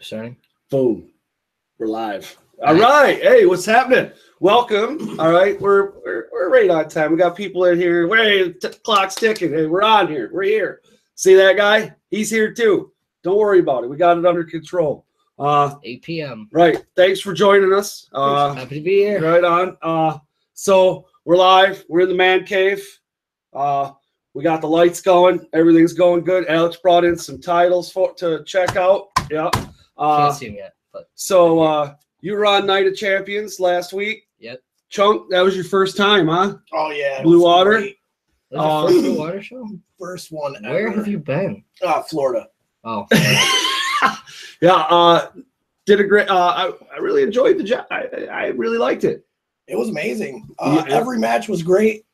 Starting. Boom. We're live. All right. Hey, what's happening? Welcome. All right. We're right on time. We got people in here. Wait, clock's ticking. Hey, we're on here. We're here. See that guy? He's here too. Don't worry about it. We got it under control. 8 p.m. Right. Thanks for joining us. Happy to be here. Right on. So we're live. We're in the man cave. We got the lights going. Everything's going good. Alex brought in some titles to check out. Yeah. Can't see him yet. But So you were on Night of Champions last week. Yep. Chunk, that was your first time, huh? Oh yeah, Blue Water. Great. was your first Blue Water show? First one ever. Where have you been? Florida. Oh, Yeah. Did a great. I really enjoyed the job. I really liked it. It was amazing. Yeah. Every match was great.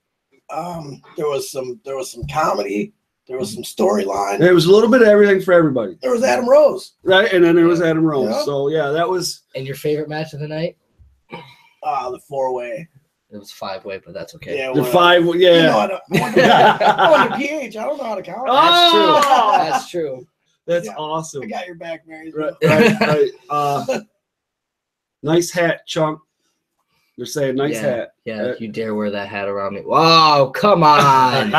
There was some comedy. There was some storyline. There was a little bit of everything for everybody, There was Adam Rose. right? And then there was Adam Rose. Yeah. So yeah, that was. and your favorite match of the night? The 4-way. It was 5-way, but that's okay. Yeah, The well, five. You know, Yeah. I went to PH. I don't know how to count. Oh! That's true. That's Yeah. awesome. I got your back, Mary. Right. Nice hat, Chunk. They're saying nice hat. Yeah, you dare wear that hat around me. Wow, come on.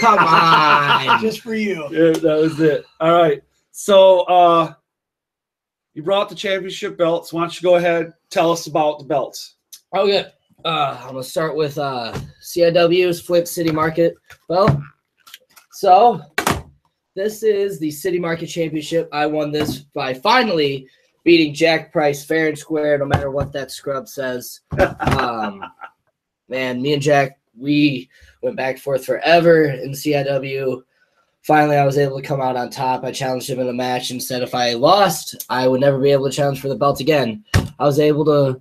Come on. Just for you. Yeah, that was it. All right. So you brought the championship belts. Why don't you go ahead, tell us about the belts? Oh, good. I'm going to start with CIW's Flip City Market belt. So this is the City Market Championship. I won this by finally beating Jack Price fair and square, no matter what that scrub says. Man, me and Jack, we went back and forth forever in CIW. Finally, I was able to come out on top. I challenged him in a match and said if I lost, I would never be able to challenge for the belt again. I was able to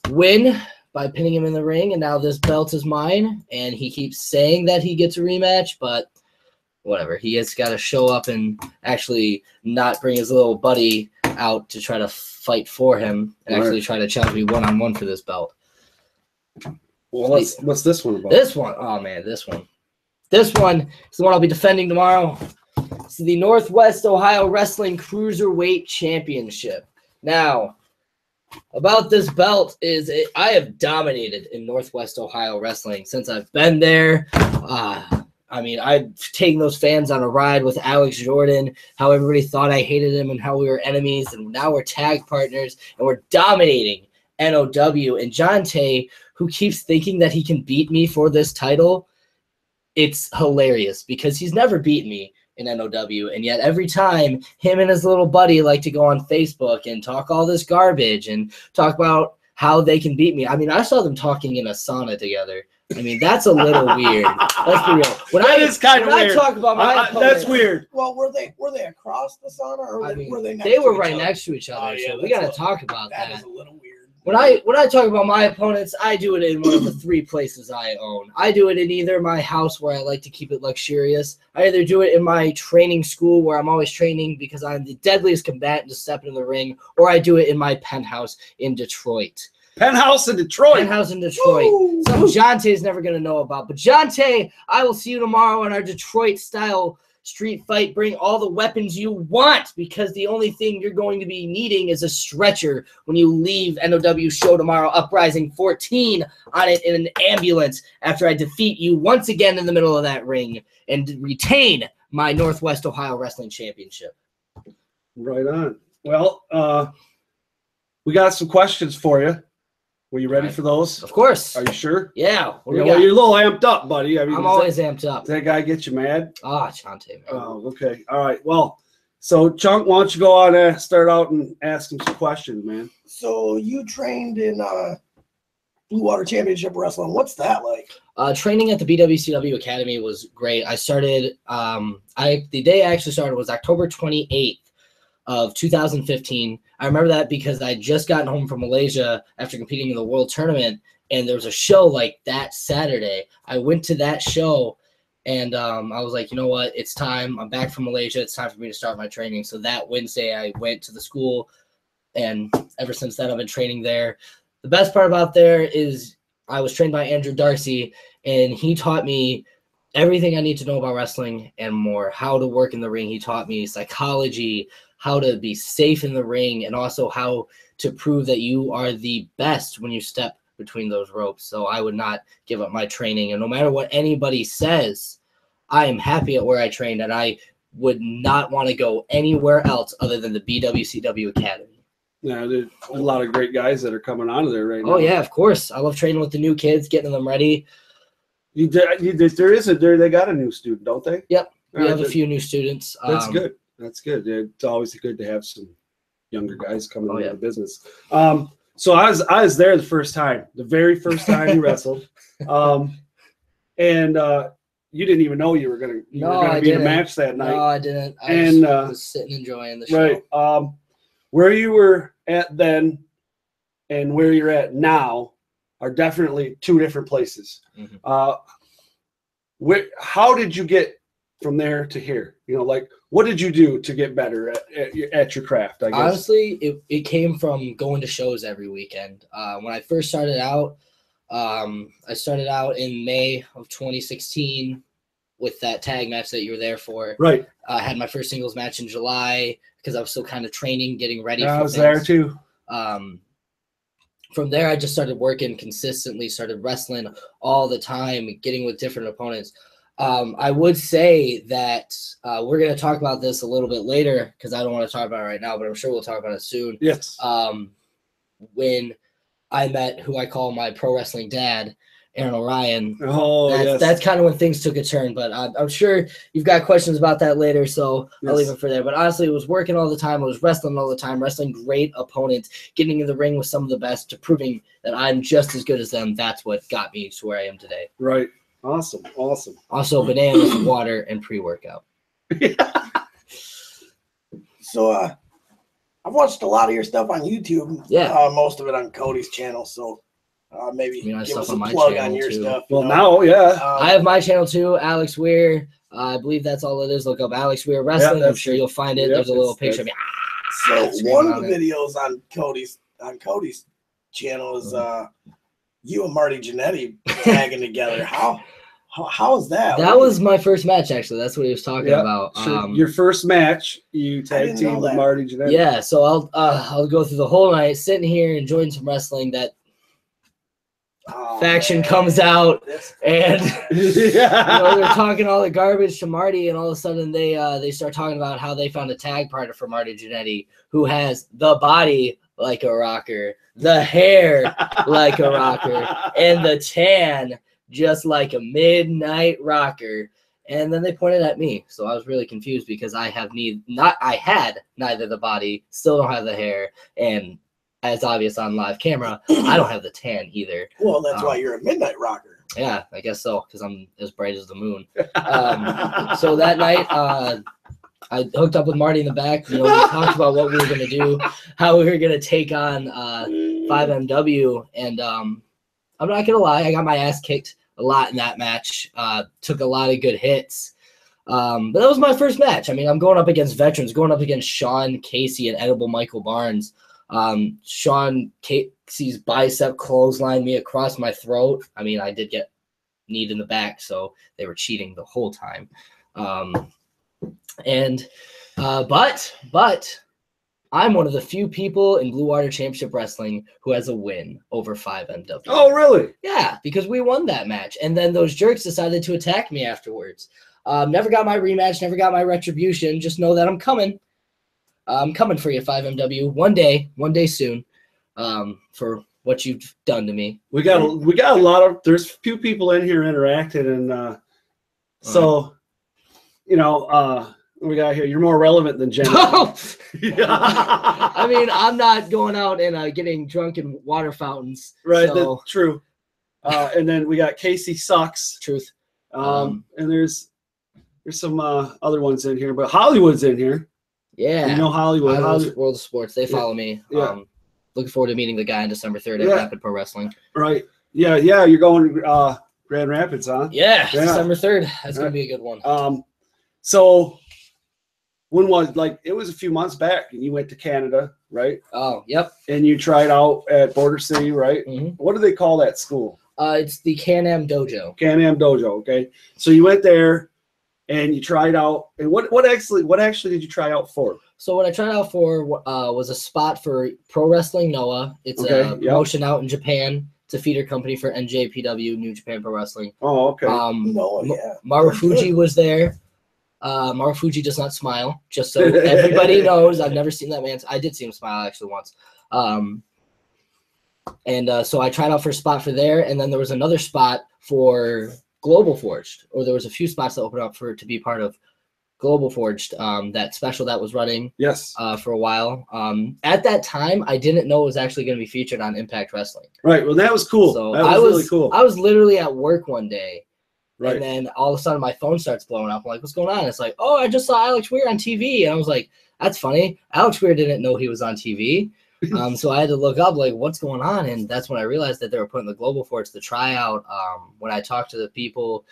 win by pinning him in the ring, and now this belt is mine. And he keeps saying that he gets a rematch, but whatever. He has got to show up and actually not bring his little buddy out to try to fight for him and actually try to challenge me one-on-one for this belt. Well, what's this one about? This one, oh man, this one is the one I'll be defending tomorrow. It's the Northwest Ohio Wrestling Cruiserweight Championship. Now, about this belt is I have dominated in Northwest Ohio wrestling since I've been there. I mean, I've taken those fans on a ride with Alex Jordan, how everybody thought I hated him and how we were enemies, and now we're tag partners, and we're dominating NOW. And John Tay, who keeps thinking that he can beat me for this title, it's hilarious because he's never beaten me in NOW, and yet every time him and his little buddy like to go on Facebook and talk all this garbage and talk about how they can beat me. I mean, I saw them talking in a sauna together. I mean, that's a little weird. Let's be real. When That is kind of weird. I talk about my That's weird. Well, were they across the sauna or I mean, were they next they to were each right other? next to each other, Oh, yeah, so we that's got to talk about That that. is a little weird. When I talk about my opponents, I do it in one of the 3 places I own. I do it in either my house where I like to keep it luxurious. I either do it in my training school where I'm always training because I'm the deadliest combatant to step in the ring, or I do it in my penthouse in Detroit. Penthouse in Detroit. Penthouse in Detroit. Woo! Something Jonte's never going to know about. But Jonte, I will see you tomorrow in our Detroit-style street fight. Bring all the weapons you want because the only thing you're going to be needing is a stretcher when you leave NOW show tomorrow. Uprising 14 on it in an ambulance after I defeat you once again in the middle of that ring and retain my Northwest Ohio Wrestling Championship. Right on. Well, we got some questions for you. Were you ready for those? Of course. Are you sure? Yeah. What do Yeah, we well, got? you're a little amped up, buddy. I mean, I'm always amped up. Does that guy get you mad? Jonte, man. Oh, okay. All right. Well, so Chunk, why don't you go on and start out and ask him some questions, man? So you trained in Blue Water Championship Wrestling. What's that like? Training at the BWCW Academy was great. I started, the day I actually started was October 28th of 2015. I remember that because I just gotten home from Malaysia after competing in the World Tournament, and there was a show like that Saturday. I went to that show, and I was like, you know what? It's time. I'm back from Malaysia. It's time for me to start my training. So that Wednesday, I went to the school, and ever since then, I've been training there. The best part about there is I was trained by Andrew Darcy, and he taught me everything I need to know about wrestling and more, how to work in the ring. He taught me psychology, how to be safe in the ring and also how to prove that you are the best when you step between those ropes. So I would not give up my training. And no matter what anybody says, I am happy at where I trained, and I would not want to go anywhere else other than the BWCW Academy. Yeah, there's a lot of great guys that are coming out of there right now. Oh, yeah, of course. I love training with the new kids, getting them ready. They got a new student, don't they? Yep. We have a few new students. That's good. That's good. It's always good to have some younger guys coming into the business. So I was there the first time, the very first time you wrestled. And you didn't even know you were gonna be in a match that night. No, I didn't. I was sitting enjoying the show. Right. Where you were at then and where you're at now are definitely two different places. Mm-hmm. How did you get from there to here? You know, like, what did you do to get better at your craft? I guess honestly, it came from going to shows every weekend. When I first started out, I started out in May of 2016 with that tag match that you were there for. Right. I had my first singles match in July because I was still kind of training, getting ready. I was there too. From there, I just started working consistently, started wrestling all the time, getting with different opponents. I would say that we're going to talk about this a little bit later because I don't want to talk about it right now, but I'm sure we'll talk about it soon. Yes. When I met who I call my pro wrestling dad, Aaron Orion. Oh, that's kind of when things took a turn, but I'm sure you've got questions about that later, so I'll leave it for there. But honestly, it was working all the time. I was wrestling all the time, wrestling great opponents, getting in the ring with some of the best, to proving that I'm just as good as them. That's what got me to where I am today. Right. Awesome. Also, bananas, water, and pre-workout. So, I've watched a lot of your stuff on YouTube. Yeah. Most of it on Cody's channel. So maybe give us a on my plug channel on your too. stuff. Well, now, yeah. I have my channel too, Alex Weir. I believe that's all it is. Look up Alex Weir Wrestling. I'm sure you'll find it. There's a little picture of me. So one of the videos on Cody's channel is you and Marty Jannetty tagging together. How is that? That was my first match, actually. That's what he was talking about. So your first match, you tag team with Marty Jannetty. Yeah, so I'll go through the whole night, sitting here enjoying some wrestling. That faction comes out, and they're talking all the garbage to Marty, and all of a sudden they start talking about how they found a tag partner for Marty Jannetty who has the body like a rocker, the hair like a rocker, and the tan just like a midnight rocker. And then they pointed at me, so I was really confused because I had neither the body, still don't have the hair, and as obvious on live camera, I don't have the tan either. Well, that's why you're a midnight rocker. Yeah, I guess so, because I'm as bright as the moon. So that night, I hooked up with Marty in the back. We talked about what we were going to do, how we were going to take on 5MW, and I'm not going to lie, I got my ass kicked a lot in that match. Took a lot of good hits. But that was my first match. I mean, I'm going up against veterans, going up against Sean Casey and Edible Michael Barnes. Sean Casey's bicep clotheslined me across my throat. I mean, I did get kneed in the back, so they were cheating the whole time. But I'm one of the few people in Blue Water Championship Wrestling who has a win over 5MW. Oh, really? Yeah, because we won that match. And then those jerks decided to attack me afterwards. Never got my rematch, never got my retribution. Just know that I'm coming. I'm coming for you, 5MW. One day soon, for what you've done to me. We got a lot of, there's a few people in here interacting, and so, we got here. You're more relevant than Jen. I mean, I'm not going out and getting drunk in water fountains. Right, so. that's true. And then we got Casey Sucks. Truth. And there's some other ones in here, but Hollywood's in here. Yeah. You know Hollywood. World of Sports. They follow me. Yeah. Looking forward to meeting the guy on December 3rd at Rapid Pro Wrestling. Right. Yeah. You're going Grand Rapids, huh? Yeah. December 3rd. That's going to be a good one. So when it was a few months back, and you went to Canada, right? Oh, yep. And you tried out at Border City, right? Mm-hmm. What do they call that school? It's the Can-Am Dojo. Can-Am Dojo, okay. So you went there and you tried out, and what actually did you try out for? So what I tried out for was a spot for Pro Wrestling Noah. It's a promotion out in Japan. It's a feeder company for NJPW, New Japan Pro Wrestling. Oh, okay. Marufuji was there. Marufuji does not smile, just so everybody knows. I've never seen that man. I did see him smile actually once. So I tried out for a spot for there, and then there was another spot for Global Forged, or there was a few spots that opened up to be part of Global Forged, that special that was running for a while. At that time, I didn't know it was actually going to be featured on Impact Wrestling. Right. Well, that was cool. So that was really cool. I was literally at work one day. Right. And then all of a sudden my phone starts blowing up. I'm like, what's going on? It's like, oh, I just saw Alex Weir on TV. And I was like, that's funny. Alex Weir didn't know he was on TV. So I had to look up, like, what's going on? And that's when I realized that they were putting the Global Forge, the tryout. When I talked to the people,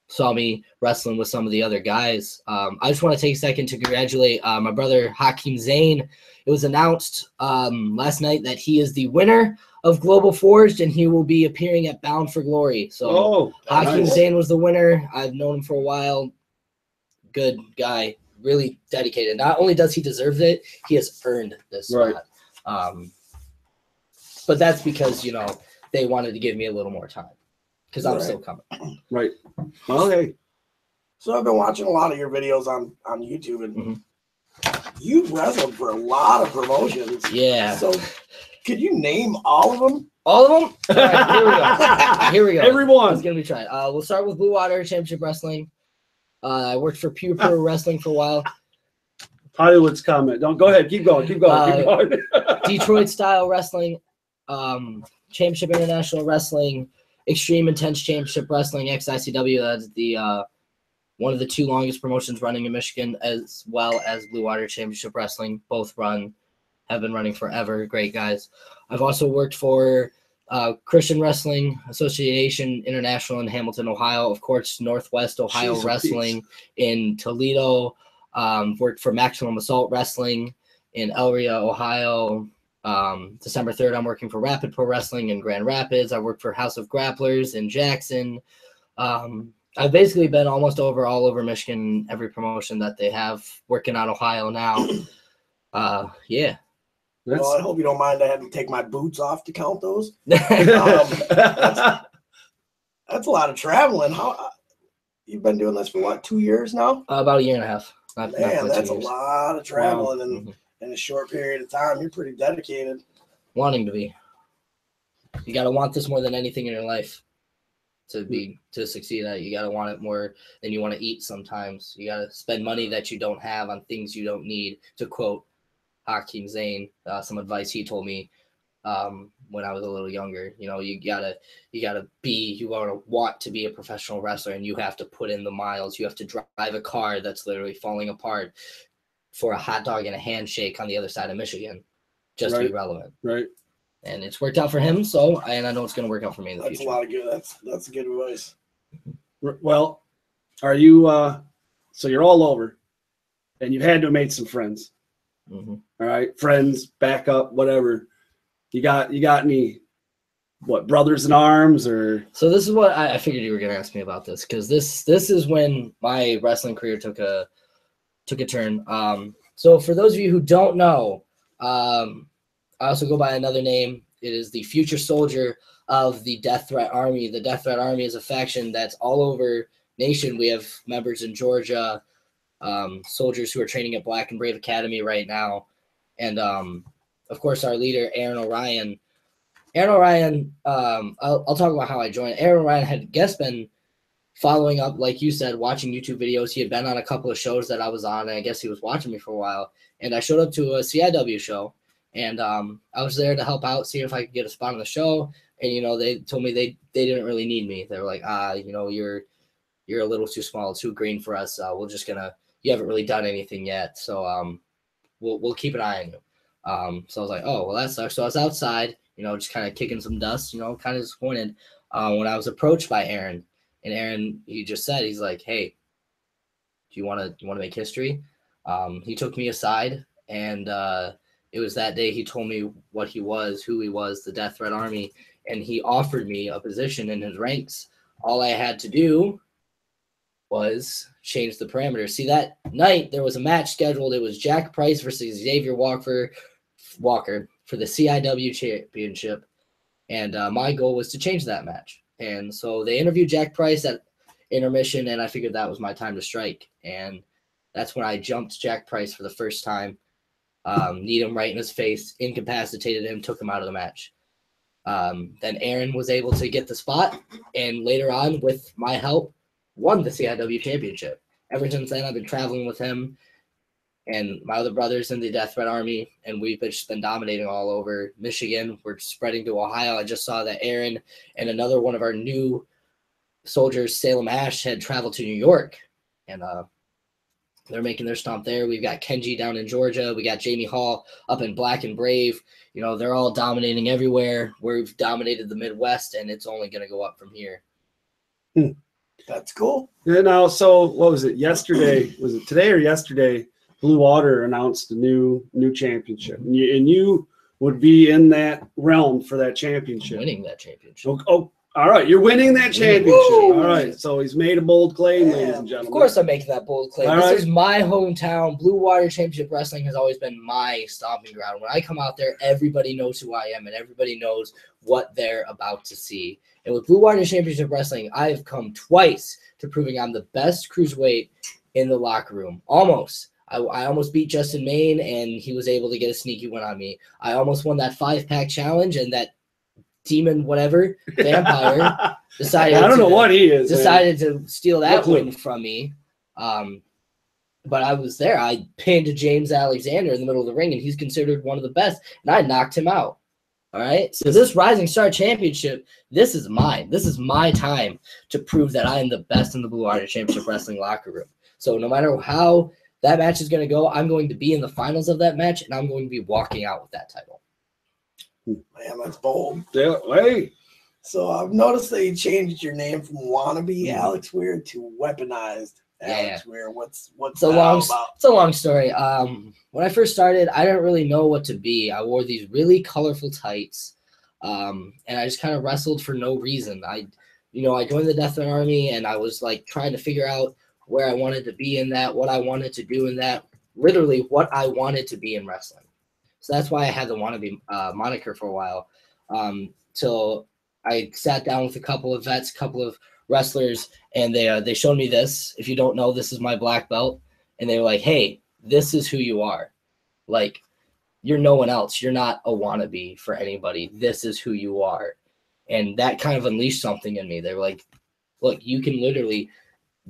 saw me wrestling with some of the other guys. I just want to take a second to congratulate my brother, Hakeem Zane. It was announced last night that he is the winner of Global Forged, and he will be appearing at Bound for Glory. So Hakeem Zane was the winner. I've known him for a while. Good guy, really dedicated. Not only does he deserve it, he has earned this spot. But that's because, you know, they wanted to give me a little more time because I'm still coming. Right. Well, hey. So I've been watching a lot of your videos on YouTube, and you've wrestled for a lot of promotions. Yeah. So could you name all of them? All of them? All right, here we go. Everyone. It's going to be tried. We'll start with Blue Water Championship Wrestling. I worked for Pure Pro Wrestling for a while. Hollywood's comment. Don't go ahead. Keep going. Keep going. Detroit Style Wrestling, Championship International Wrestling, Extreme Intense Championship Wrestling, XICW. That's the one of the two longest promotions running in Michigan, as well as Blue Water Championship Wrestling. Both have been running forever. Great guys. I've also worked for Christian Wrestling Association International in Hamilton, Ohio. Of course, Northwest Ohio Wrestling in Toledo. Worked for Maximum Assault Wrestling in Elria, Ohio. December 3rd, I'm working for Rapid Pro Wrestling in Grand Rapids. I worked for House of Grapplers in Jackson. I've basically been all over Michigan, every promotion that they have, working on Ohio now. Yeah. Well, I hope you don't mind. I had to take my boots off to count those. That's a lot of traveling. How you've been doing this for what, 2 years now? About a year and a half. Man, that's a lot of traveling in a short period of time. You're pretty dedicated. Wanting to be. You gotta want this more than anything in your life to succeed at it. You gotta want it more than you want to eat sometimes. You gotta spend money that you don't have on things you don't need. To quote Hakeem Zane, some advice he told me when I was a little younger. You know, you want to be a professional wrestler, and you have to put in the miles. You have to drive a car that's literally falling apart for a hot dog and a handshake on the other side of Michigan, just to be relevant. Right. And it's worked out for him, and I know it's going to work out for me in the future. That's a lot of good. That's good advice. Well, are you? So you're all over, and you've had to have made some friends. All right, friends, backup, whatever. You got any? What, brothers in arms or? So this is what I figured you were going to ask me about this, because this is when my wrestling career took a turn. So for those of you who don't know, I also go by another name. It is the future soldier of the Death Threat Army. The Death Threat Army is a faction that's all over nation. We have members in Georgia, soldiers who are training at Black and Brave Academy right now. And, of course, our leader, Aaron Orion. I'll talk about how I joined. Aaron Orion had been following up, like you said, watching YouTube videos. He had been on a couple of shows that I was on, and I guess he was watching me for a while. And I showed up to a CIW show, and I was there to help out, see if I could get a spot on the show. And, you know, they told me they didn't really need me. They were like, you know, you're a little too small, too green for us. We're just going to – you haven't really done anything yet, so we'll keep an eye on you. So I was like, oh, well, that sucks. So I was outside, you know, just kind of kicking some dust, you know, kind of disappointed when I was approached by Aaron. And Aaron, he just said, he's like, hey, do you want to make history? He took me aside, and it was that day he told me what he was, who he was, the Death Threat Army, and he offered me a position in his ranks. All I had to do was change the parameters. See, that night there was a match scheduled. It was Jack Price versus Xavier Walker for the CIW championship. And my goal was to change that match. And so they interviewed Jack Price at intermission, and I figured that was my time to strike. And that's when I jumped Jack Price for the first time, kneed him right in his face, incapacitated him, took him out of the match. Then Aaron was able to get the spot, and later on, with my help, won the CIW championship. Ever since then, I've been traveling with him and my other brothers in the Death Threat Army, and we've just been dominating all over Michigan. We're spreading to Ohio. I just saw that Aaron and another one of our new soldiers, Salem Ash, had traveled to New York, and they're making their stomp there. We've got Kenji down in Georgia. We got Jamie Hall up in Black and Brave. You know, they're all dominating everywhere. We've dominated the Midwest, and it's only going to go up from here. That's cool. Yeah, now, so what was it? Yesterday, was it today or yesterday? Blue Water announced a new championship, and you would be in that realm for that championship. Winning that championship. Oh, all right. You're winning that championship. Woo! All right. So he's made a bold claim, ladies and gentlemen. Of course I'm making that bold claim. All This right. is my hometown. Blue Water Championship Wrestling has always been my stomping ground. When I come out there, everybody knows who I am, and everybody knows what they're about to see. And with Blue Water Championship Wrestling, I have come twice to proving I'm the best cruiserweight in the locker room. Almost. I almost beat Justin Main, and he was able to get a sneaky win on me. I almost won that 5-pack challenge, and that demon whatever vampire decided I don't know what he is. Decided to steal that win from me. But I was there. I pinned James Alexander in the middle of the ring, and he's considered one of the best, and I knocked him out. All right. So this Rising Star Championship, this is mine. This is my time to prove that I am the best in the Blue Water Championship Wrestling locker room. So no matter how that match is going to go, I'm going to be in the finals of that match, and I'm going to be walking out with that title. Man, that's bold. Yeah, hey. So I've noticed that you changed your name from Wannabe Alex Weir to Weaponized Alex Weir. What's it's a long about? It's a long story. When I first started, I didn't really know what to be. I wore these really colorful tights, and I just kind of wrestled for no reason. I joined the Death Threat Army, and I was like trying to figure out where I wanted to be in that, what I wanted to do in that, literally what I wanted to be in wrestling. So that's why I had the Wannabe moniker for a while, till I sat down with a couple of vets, a couple of wrestlers, and they showed me this. If you don't know, this is my black belt, and they were like, "Hey, this is who you are. Like, you're no one else. You're not a wannabe for anybody. This is who you are." And that kind of unleashed something in me. They were like, "Look, you can literally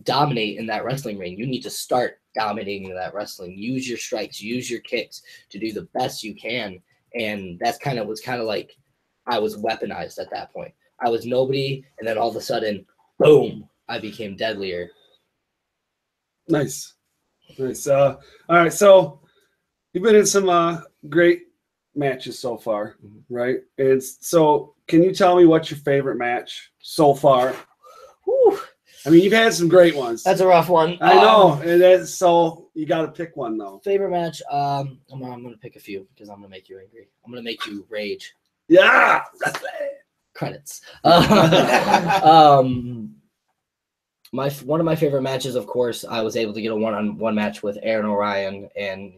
dominate in that wrestling ring. You need to start dominating that wrestling. Use your strikes, use your kicks to do the best you can." And that's kind of like I was weaponized at that point. I was nobody, and then all of a sudden, boom, I became deadlier. Nice. All right, so you've been in some great matches so far, right? And so can you tell me what's your favorite match so far? Whew. I mean, you've had some great ones. That's a rough one. I know, and so you got to pick one though. Favorite match? I'm gonna pick a few because I'm gonna make you angry. I'm gonna make you rage. Yeah. Credits. One of my favorite matches, of course, I was able to get a one-on-one match with Aaron Orion, and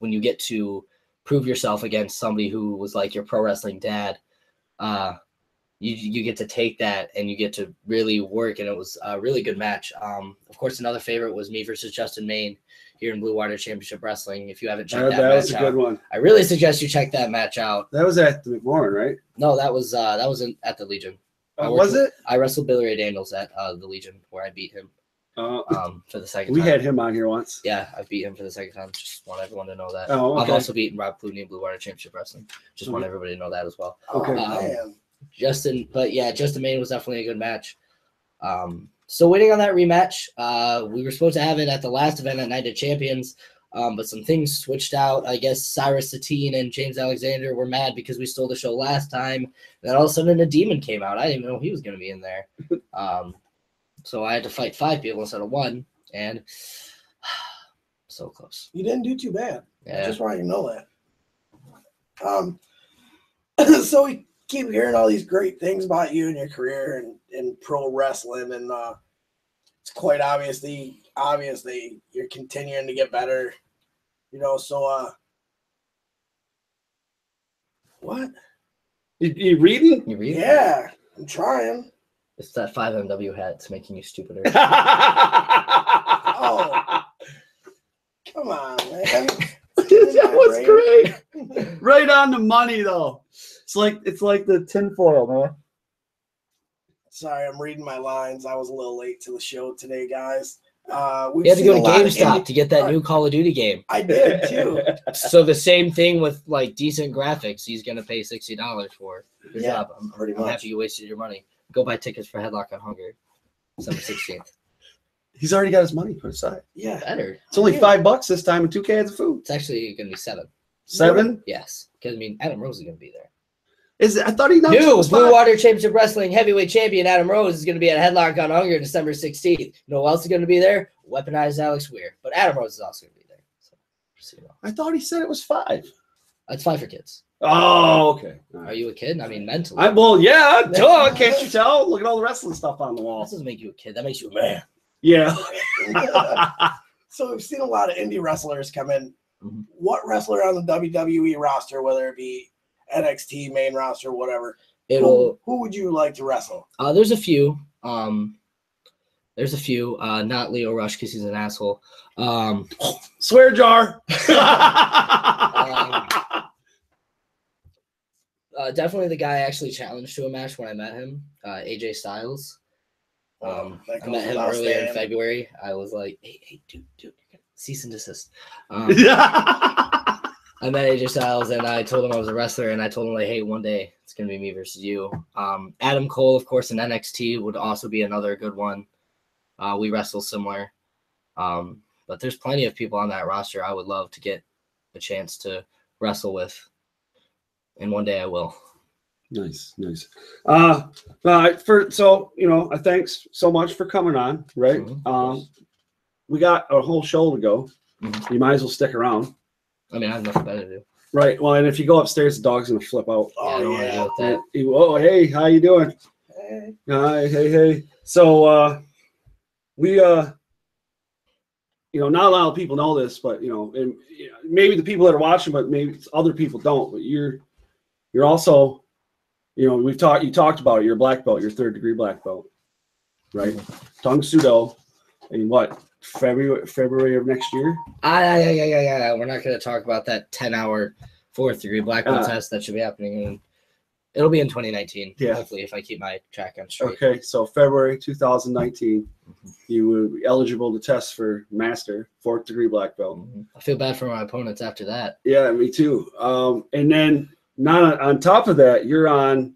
when you get to prove yourself against somebody who was like your pro wrestling dad, you get to take that and you get to really work, and it was a really good match. Of course, another favorite was me versus Justin Main here in Blue Water Championship Wrestling. If you haven't checked that match out, that was a good one. I really suggest you check that match out. That was at the McMorrin, right? No, that was at the Legion. Was it? I wrestled Billy Ray Daniels at the Legion, where I beat him for the second time. We had him on here once. Yeah, I beat him for the second time. Just want everyone to know that. Oh, okay. I've also beaten Rob Clooney in Blue Water Championship Wrestling. Just want everybody to know that as well. Okay. Justin Main was definitely a good match. So waiting on that rematch. We were supposed to have it at the last event at Night of Champions, but some things switched out. I guess Cyrus Satine and James Alexander were mad because we stole the show last time. And then all of a sudden a demon came out. I didn't even know he was going to be in there. So I had to fight 5 people instead of 1, and so close. You didn't do too bad. Yeah. I just want you to know that. So we keep hearing all these great things about you and your career and pro wrestling, and it's quite obviously you're continuing to get better. You know, so what? You reading? You read? Yeah, I'm trying. It's that 5MW hat. It's making you stupider. Oh, come on, man. That was great. Right on the money, though. It's like the tinfoil, man. Sorry, I'm reading my lines. I was a little late to the show today, guys. You had to go to GameStop to get that new Call of Duty game. I did too. So the same thing with like decent graphics. He's gonna pay $60 for. Good job. I'm happy you wasted your money. Go buy tickets for Headlock on Hunger, December 16th. He's already got his money put aside. Yeah, Better. It's only $5 this time and 2 cans of food. It's actually gonna be 7. 7? Yes, because I mean Adam Rose is gonna be there. I thought he announced New Blue Water Championship Wrestling Heavyweight Champion Adam Rose is going to be at Headlock on Hunger December 16th. You know who else is going to be there? Weaponized Alex Weir. But Adam Rose is also going to be there. So, just so you know. I thought he said it was 5. It's 5 for kids. Oh, okay. Right. Are you a kid? I mean, mentally. Well, yeah, duh. Can't you tell? Look at all the wrestling stuff on the wall. That doesn't make you a kid. That makes you a man. Yeah. So we've seen a lot of indie wrestlers come in. Mm-hmm. What wrestler on the WWE roster, whether it be NXT, main roster, whatever, Who would you like to wrestle? There's a few. Not Leo Rush because he's an asshole. Swear jar. Definitely the guy I actually challenged to a match when I met him, AJ Styles. I met him earlier in February. I was like, hey, dude, cease and desist. I met AJ Styles and I told him I was a wrestler and I told him like, hey, one day it's gonna be me versus you. Adam Cole, of course, in NXT would also be another good one. We wrestle similar. But there's plenty of people on that roster I would love to get a chance to wrestle with. And one day I will. Nice. Thanks so much for coming on, right? Mm-hmm. We got a whole show to go. Mm-hmm. You might as well stick around. I mean, I have nothing better to do. Right. Well, and if you go upstairs, the dog's gonna flip out. Oh, yeah. Oh, hey, how you doing? Hey. Hi, hey. So, not a lot of people know this, but and maybe the people that are watching, but maybe other people don't. But you're also, you talked about it, you're a black belt, you're 3rd degree black belt, right? Tung Sudo, in what? February of next year. Yeah. We're not going to talk about that 10-hour 4th degree black belt test that should be happening, and it'll be in 2019. Yeah, hopefully, if I keep my track on straight. Okay, so February 2019, you will be eligible to test for master 4th degree black belt. I feel bad for my opponents after that. Yeah, me too. And then not on top of that, you're on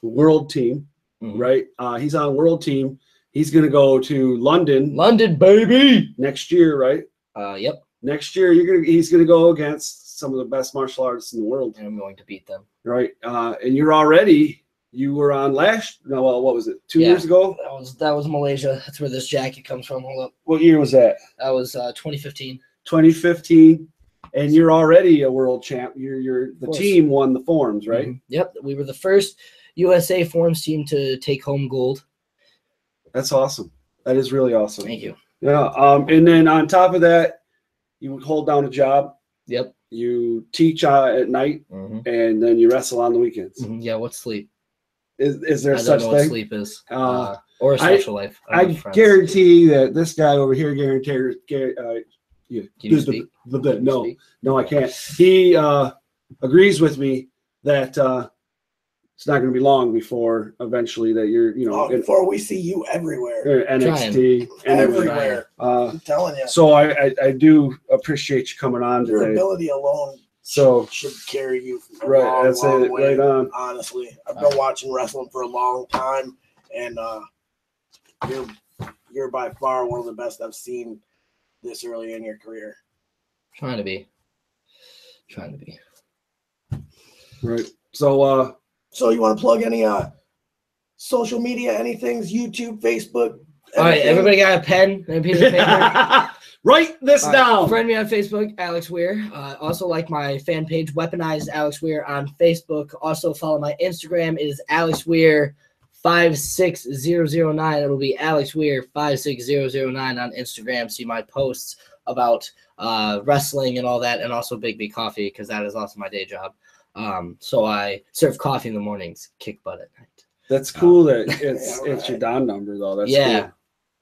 world team, right? He's on world team. He's going to go to London. London, baby! Next year, right? Yep. Next year, he's going to go against some of the best martial artists in the world. And I'm going to beat them. Right. And you were on what was it? 2 years ago? That was Malaysia. That's where this jacket comes from. Hold up. What year was that? That was 2015. 2015. And you're already a world champ. The team won the forms, right? Mm-hmm. Yep. We were the first USA forms team to take home gold. That's awesome. That is really awesome. Thank you. Yeah. And then on top of that, you would hold down a job. Yep. You teach at night, and then you wrestle on the weekends. Yeah. What's sleep? Is there such thing? What sleep is, or a social life. I guarantee that this guy over here guarantees. Can you speak? No, I can't. He agrees with me that it's not going to be long before eventually that you're, before we see you everywhere, NXT, everywhere. I'm telling you. So I do appreciate you coming on Your today. ability alone should carry you a long way. Right on. Honestly, I've been watching wrestling for a long time, and you're by far one of the best I've seen this early in your career. Trying to be. Right. So you want to plug any social media, anything, YouTube, Facebook? All right, everybody got a pen and a piece of paper? Write this down. Friend me on Facebook, Alex Weir. Also like my fan page, Weaponized Alex Weir on Facebook. Also follow my Instagram. It is Alex Weir 56009. It'll be Alex Weir 56009 on Instagram. See my posts about wrestling and all that, and also Big B Coffee, because that is also my day job. So I serve coffee in the mornings, kick butt at night. That's cool that it's your Don number though. That's cool.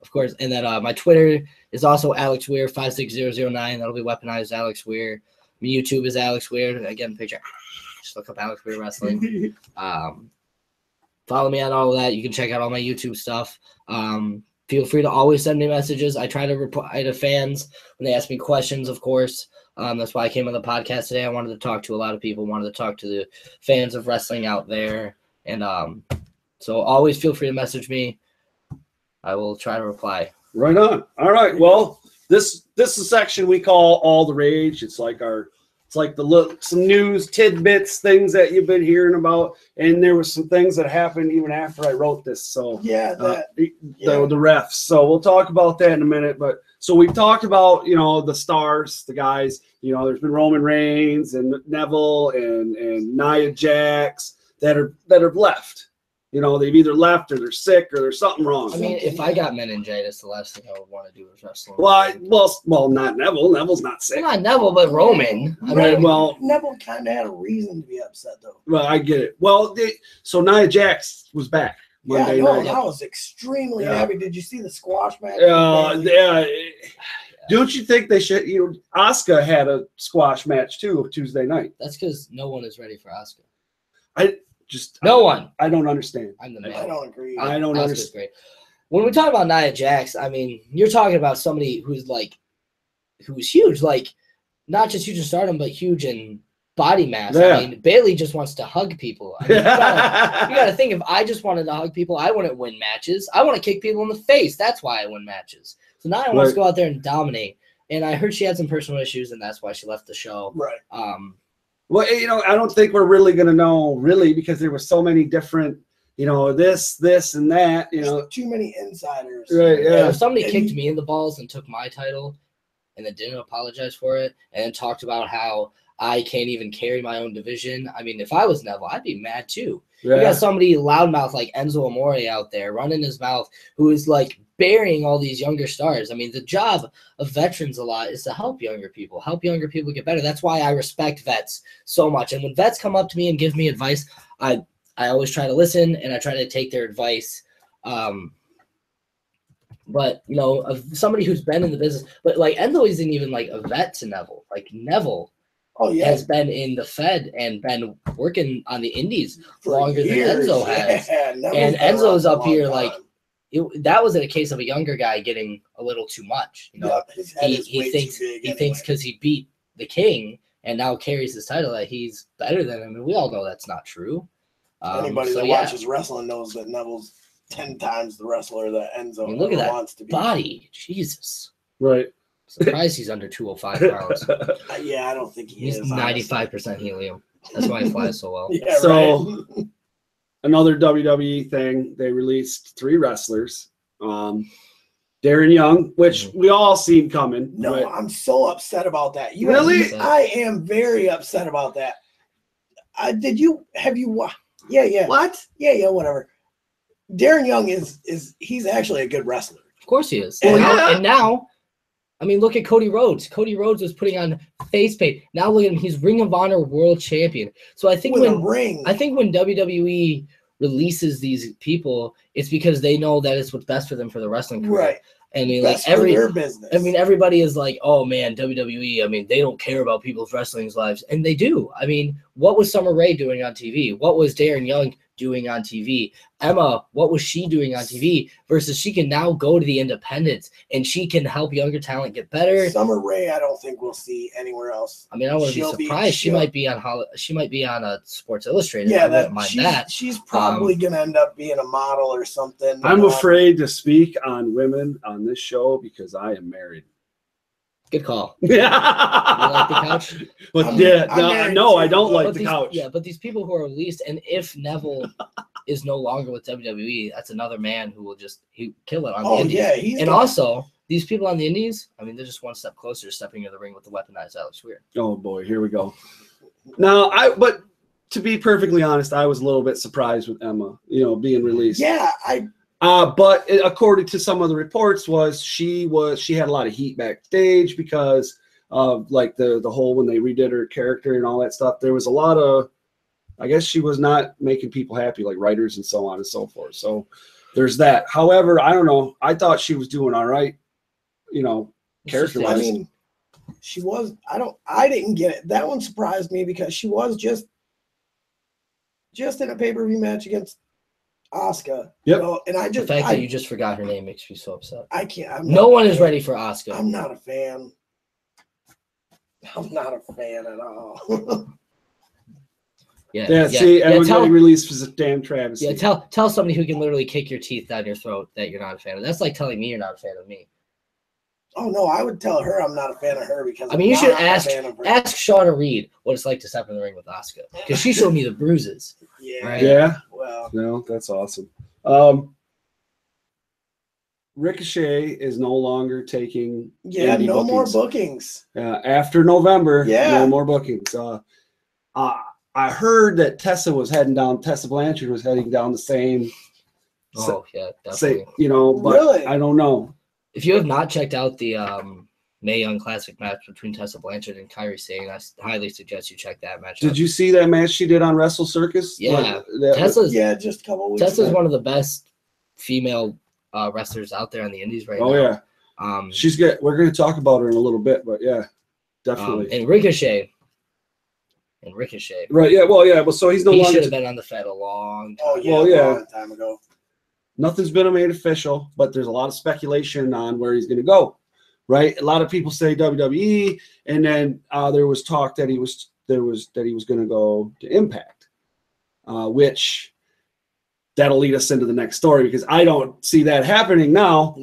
Of course. And then my Twitter is also Alex Weir 56009. That'll be Weaponized Alex Weir. My YouTube is Alex Weir. Again, picture. Just look up Alex Weir Wrestling. Follow me on all of that. You can check out all my YouTube stuff. Feel free to always send me messages. I try to reply to fans when they ask me questions, of course. That's why I came on the podcast today. I wanted to talk to a lot of people, wanted to talk to the fans of wrestling out there. And so always feel free to message me. I will try to reply. Right on. All right. Well, this is a section we call All the Rage. It's like some news tidbits, things that you've been hearing about, and there was some things that happened even after I wrote this. So the refs. So we'll talk about that in a minute. But so we've talked about the stars, the guys. There's been Roman Reigns and Neville and Nia Jax that have left. They've either left or they're sick or there's something wrong. I mean, if I got meningitis, the last thing I would want to do is wrestle. Well, not Neville. Neville's not sick. Well, not Neville, but Roman. Neville kind of had a reason to be upset, though. Well, I get it. Well, so Nia Jax was back Monday night. I was extremely happy. Did you see the squash match? Yeah. Don't you think they should? Asuka had a squash match too Tuesday night. That's because no one is ready for Asuka. No one. I don't understand. I'm the man. I don't agree. I don't understand. Great. When we talk about Nia Jax, I mean, you're talking about somebody who's huge, like not just huge in stardom, but huge in body mass. Yeah. I mean, Bayley just wants to hug people. I mean, you gotta think, if I just wanted to hug people, I wouldn't win matches. I want to kick people in the face. That's why I win matches. So Nia wants to go out there and dominate. And I heard she had some personal issues, and that's why she left the show. Right. Well, I don't think we're really going to know, because there were so many different, this and that, There's too many insiders. Right, yeah. If somebody kicked me in the balls and took my title and then didn't apologize for it and then talked about how I can't even carry my own division, I mean, if I was Neville, I'd be mad too. Yeah. You got somebody loudmouth like Enzo Amore out there running his mouth who is like burying all these younger stars. I mean, the job of veterans a lot is to help younger people get better. That's why I respect vets so much. And when vets come up to me and give me advice, I always try to listen and I try to take their advice. But of somebody who's been in the business, but like Enzo isn't even like a vet to Neville. Like Neville has been in the Fed and been working on the indies longer than Enzo has. And Enzo's up here like that was a case of a younger guy getting a little too much. He thinks because he beat the king and now carries his title that he's better than him, and we all know that's not true. Anybody that watches wrestling knows that Neville's 10 times the wrestler that Enzo look at that wants to be. Body, Jesus! Right. Surprised he's under 205 pounds. I don't think he's 95% helium. That's why he flies so well. Yeah, so. Right. Another WWE thing, they released 3 wrestlers. Darren Young, which we all seen coming. No, right? I'm so upset about that. Really? I am very upset about that. Have you Yeah. What? Yeah, whatever. Darren Young he's actually a good wrestler. Of course he is. And now, I mean, look at Cody Rhodes. Cody Rhodes was putting on face paint. Now look at him; he's Ring of Honor World Champion. So I think when WWE releases these people, it's because they know that it's what's best for them for the wrestling career. Right. I mean, best like for their business. I mean, everybody is like, "Oh man, WWE." I mean, they don't care about people's wrestling's lives, and they do. I mean, what was Summer Rae doing on TV? What was Darren Young doing on TV? Emma, what was she doing on TV? Versus she can now go to the independents and she can help younger talent get better. Summer Rae, I don't think we'll see anywhere else. I mean, I wouldn't be surprised. She might be on a Sports Illustrated. Yeah, I wouldn't mind that. She's probably gonna end up being a model or something. I'm afraid to speak on women on this show because I am married. Good call. Yeah. You like the couch? But I don't like the couch. Yeah, but these people who are released, and if Neville is no longer with WWE, that's another man who will kill it on the indies. Yeah, and also, these people on the indies, I mean, they're just one step closer to stepping into the ring with the weaponized Alex Weir. Oh boy, here we go. Now, but to be perfectly honest, I was a little bit surprised with Emma, being released. Yeah, but according to some of the reports, she had a lot of heat backstage because of like the whole when they redid her character and all that stuff. There was a lot of, I guess she was not making people happy, like writers and so on and so forth. So there's that. However, I don't know. I thought she was doing all right, character-wise. I mean, she was. I didn't get it. That one surprised me because she was just in a pay-per-view match against Asuka. Yep. And the fact that you just forgot her name makes me so upset. I can't. No one is ready for Asuka. I'm not a fan. I'm not a fan at all. See, everybody released was a damn travesty. Yeah, tell somebody who can literally kick your teeth down your throat that you're not a fan of. That's like telling me you're not a fan of me. Oh no, I would tell her I'm not a fan of her because you should ask Shauna Reed what it's like to step in the ring with Asuka because she showed me the bruises. Yeah. Right? Yeah. Well, no, that's awesome. Ricochet is no longer taking. Yeah, no more bookings. After November. Yeah, no more bookings. I heard that Tessa Blanchard was heading down the same. Oh yeah, definitely. But really? I don't know. If you have not checked out the Mae Young Classic match between Tessa Blanchard and Kairi Sane, I highly suggest you check that match out. Did you see that match she did on Wrestle Circus? Yeah, just a couple weeks. Tessa's one of the best female wrestlers out there on the indies right now. Oh yeah. We're going to talk about her in a little bit, but yeah, definitely. And Ricochet. Right. Yeah. Well, yeah. Well, so he should have been on the Fed a long time. Oh yeah. Well, yeah. A long time ago. Nothing's been made official, but there's a lot of speculation on where he's going to go. Right. A lot of people say WWE, and then there was talk that he was going to go to Impact, which that'll lead us into the next story because I don't see that happening now.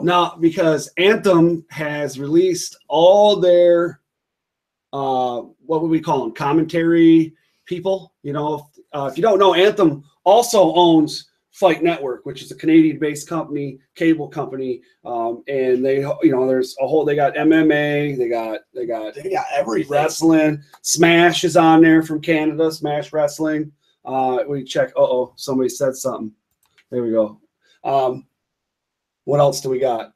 No, because Anthem has released all their what would we call them? Commentary people. If you don't know, Anthem also owns Fight Network, which is a Canadian-based company, cable company, and they, there's a whole. They got MMA, they got everything. Wrestling. Smash is on there from Canada. Smash Wrestling. We check. Somebody said something. There we go. What else do we got?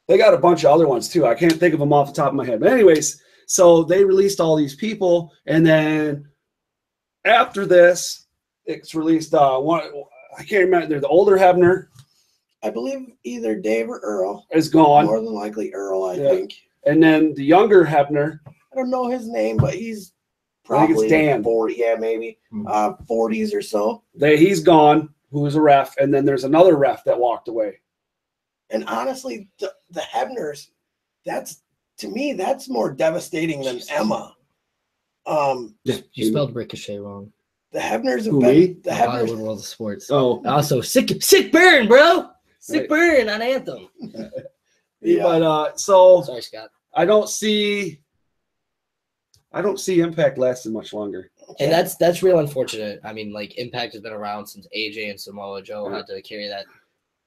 They got a bunch of other ones too. I can't think of them off the top of my head. But anyways, so they released all these people, and then after this, it's released one. I can't remember. They're the older Hebner. I believe either Dave or Earl is gone. More than likely Earl, I think. And then the younger Hebner. I don't know his name, but he's probably, I think it's Dan. 40, yeah, maybe 40s or so. He's gone. Who was a ref, and then there's another ref that walked away. And honestly, the Hebners, to me, that's more devastating than Emma. You spelled Ricochet wrong. The Hebners have been the Hollywood World of Sports. Oh, also sick burn, bro. Sick burn on Anthem. Yeah. But sorry, Scott. I don't see Impact lasting much longer. And that's real unfortunate. I mean, like Impact has been around since AJ and Samoa Joe had to carry that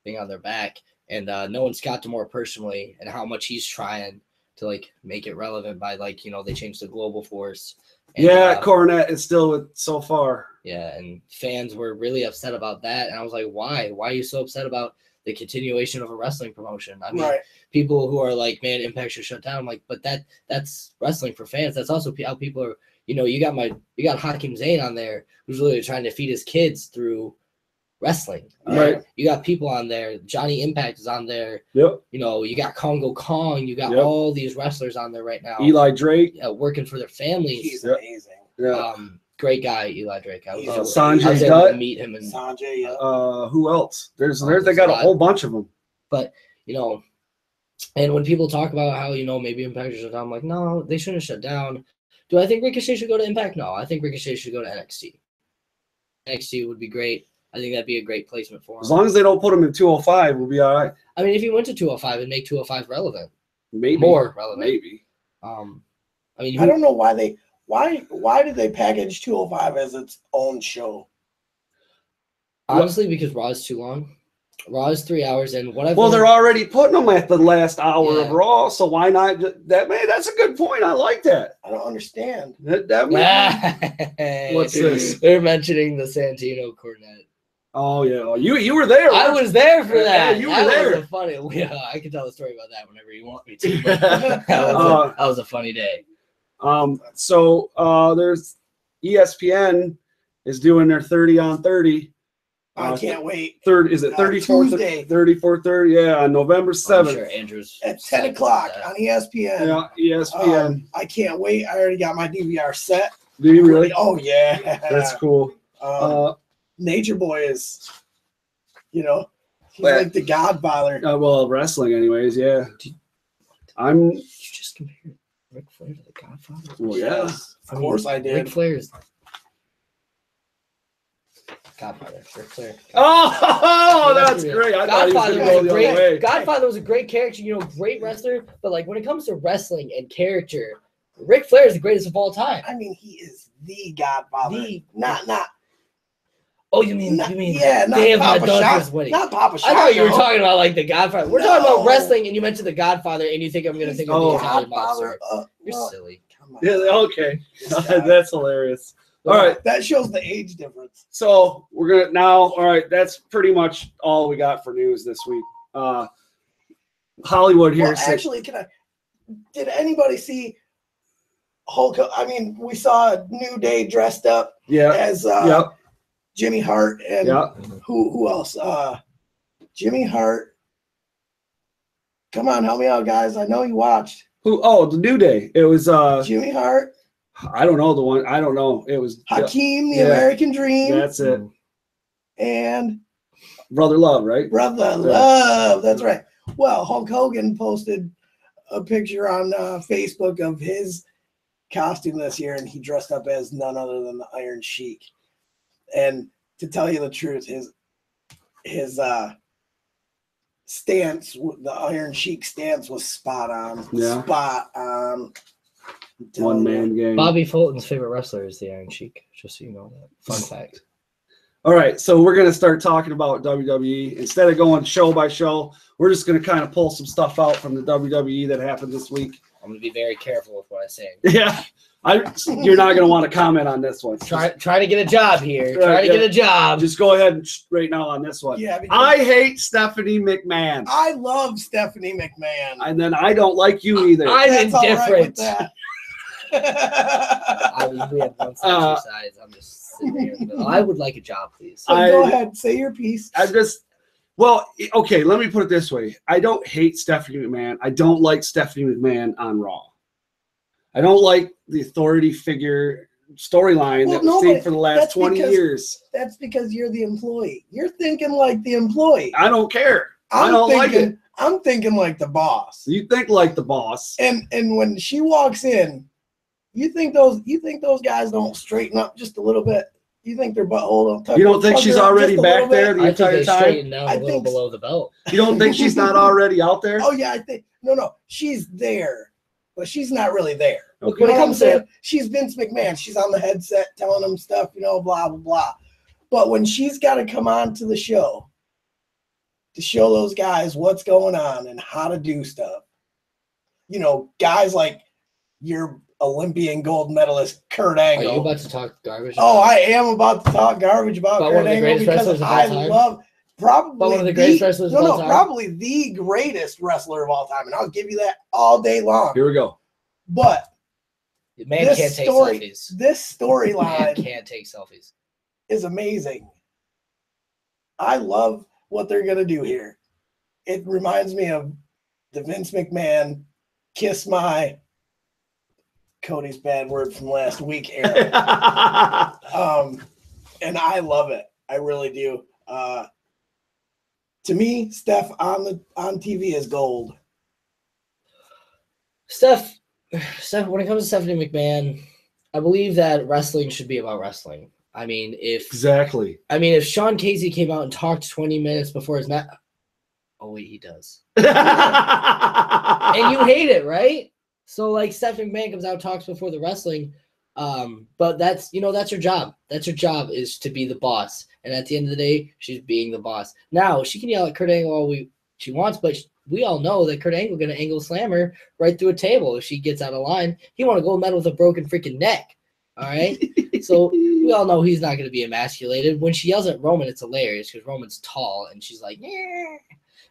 thing on their back, and knowing Scott D'Amore personally and how much he's trying to like make it relevant by they changed the Global Force. And, Cornette is still with so far. Yeah, and fans were really upset about that, and I was like, why? Why are you so upset about the continuation of a wrestling promotion? I mean, people who are like, man, Impact should shut down. I'm like, but that's wrestling for fans. That's also how people are. You got Hakeem Zayn on there who's really trying to feed his kids through wrestling. Right. You got people on there. Johnny Impact is on there. Yep. You got Congo Kong. You got all these wrestlers on there right now. Eli Drake. Working for their families. He's amazing. Yeah. Great guy, Eli Drake. I was Sanjay able to meet him. And Sanjay. Who else? There's they got a whole bunch of them. But and when people talk about how maybe Impact should shut down, I'm like, no, they shouldn't shut down. Do I think Ricochet should go to Impact? No, I think Ricochet should go to NXT. NXT would be great. I think that'd be a great placement for him. As long as they don't put him in 205, we'll be all right. I mean, if he went to 205 and make 205 relevant, maybe more relevant, maybe. I mean, I don't know why did they package 205 as its own show? Honestly, because Raw is too long. Raw is 3 hours in. Well, they're already putting them at the last hour of Yeah. Raw, so why not? That man, that's a good point. I like that. I don't understand. What's this? They're mentioning the Santino Cornet. Oh yeah, you were there. I was there for that. Yeah, you were that there. Was a funny. Yeah, I can tell the story about that whenever you want me to. But that was a funny day. So there's ESPN is doing their 30 on 30. I can't wait. Third is it 34th? Tuesday. 34th, 30. Yeah, on November 7th. I'm sure Andrew's At 10 o'clock on ESPN. Yeah, ESPN. I can't wait. I already got my DVR set. Do you really? Oh yeah. That's cool. Nature Boy is, he's Well, like the godfather. Well, wrestling, anyways. Yeah. You I'm. just compared Ric Flair to the Godfather. Well, yeah. Of course I did. Ric Flair's Godfather. Ric Flair. Oh, that's great. I thought he was going to go the other way. Godfather was a great character, great wrestler. But like when it comes to wrestling and character, Ric Flair is the greatest of all time. I mean, he is the godfather. Not. Oh, you mean Not Damn, Papa Shot. Shot. Not Papa Shot. I thought you were talking about like the Godfather. We're talking No. about wrestling, and you mentioned the Godfather, and you think I'm going to think of the Italian Godfather. Mobster. You're silly. Come on. Yeah, okay. That's hilarious. All right. That shows the age difference. So we're going to now. All right. That's pretty much all we got for news this week. Hollywood here. Well, actually, did anybody see Hulk? I mean, we saw New Day dressed up as Jimmy Hart and who else? Jimmy Hart. Come on, help me out, guys. I know you watched. Who? Oh, the New Day. It was Jimmy Hart. I don't know the one. I don't know. It was Hakeem, the American Dream. That's it. And Brother Love, right? Brother Love. That's right. Well, Hulk Hogan posted a picture on Facebook of his costume this year, and he dressed up as none other than the Iron Sheik. And to tell you the truth, his stance, the Iron Sheik stance, was spot on. Yeah. Spot on. One man game. Bobby Fulton's favorite wrestler is the Iron Sheik. Just so you know that. Fun fact. All right, so we're going to start talking about WWE. Instead of going show by show, we're just going to kind of pull some stuff out from the WWE that happened this week. I'm going to be very careful with what I say. Yeah, you're not going to want to comment on this one. Try to get a job here. Try to get a job. Just go ahead right now on this one. Yeah, I hate Stephanie McMahon. I love Stephanie McMahon. And then I don't like you either. I'm indifferent. Right we have one size. I'm just sitting here. I would like a job, please. So go ahead, say your piece. Well, okay, let me put it this way. I don't hate Stephanie McMahon. I don't like Stephanie McMahon on Raw. I don't like the authority figure storyline that we've seen for the last 20 years. That's because you're the employee. You're thinking like the employee. I don't care. I don't like it. I'm thinking like the boss. You think like the boss. And when she walks in, you think those guys don't straighten up just a little bit? You think their butthole don't? You don't think she's already back there the entire time? Straighten down a little below the belt. You don't think she's not already out there? Oh yeah, I think no, she's there, but she's not really there. Okay. When it comes to she's Vince McMahon, she's on the headset telling them stuff, blah blah blah. But when she's got to come on to the show to show those guys what's going on and how to do stuff, guys like your Olympian gold medalist Kurt Angle. Are you about to talk garbage? Oh, I am about to talk garbage about Kurt Angle because I love probably one of the greatest wrestlers of all time. Probably the greatest wrestler of all time, and I'll give you that all day long. Here we go. But the man can't take selfies. This storyline can't take selfies. Is amazing. I love what they're gonna do here. It reminds me of the Vince McMahon kiss my Cody's bad word from last week era. And I love it. I really do. To me, Steph on TV is gold. Steph, when it comes to Stephanie McMahon, I believe that wrestling should be about wrestling. I mean, if Sean Casey came out and talked 20 minutes before his match, oh wait, he does. And you hate it, right? So like Stephanie McMahon comes out, talks before the wrestling. But that's her job. That's her job, is to be the boss. And at the end of the day, she's being the boss. Now, she can yell at Kurt Angle all she wants, but we all know that Kurt Angle going to angle slam her right through a table if she gets out of line. He won a gold medal with a broken freaking neck. All right? So we all know he's not going to be emasculated. When she yells at Roman, it's hilarious because Roman's tall, and she's like, yeah.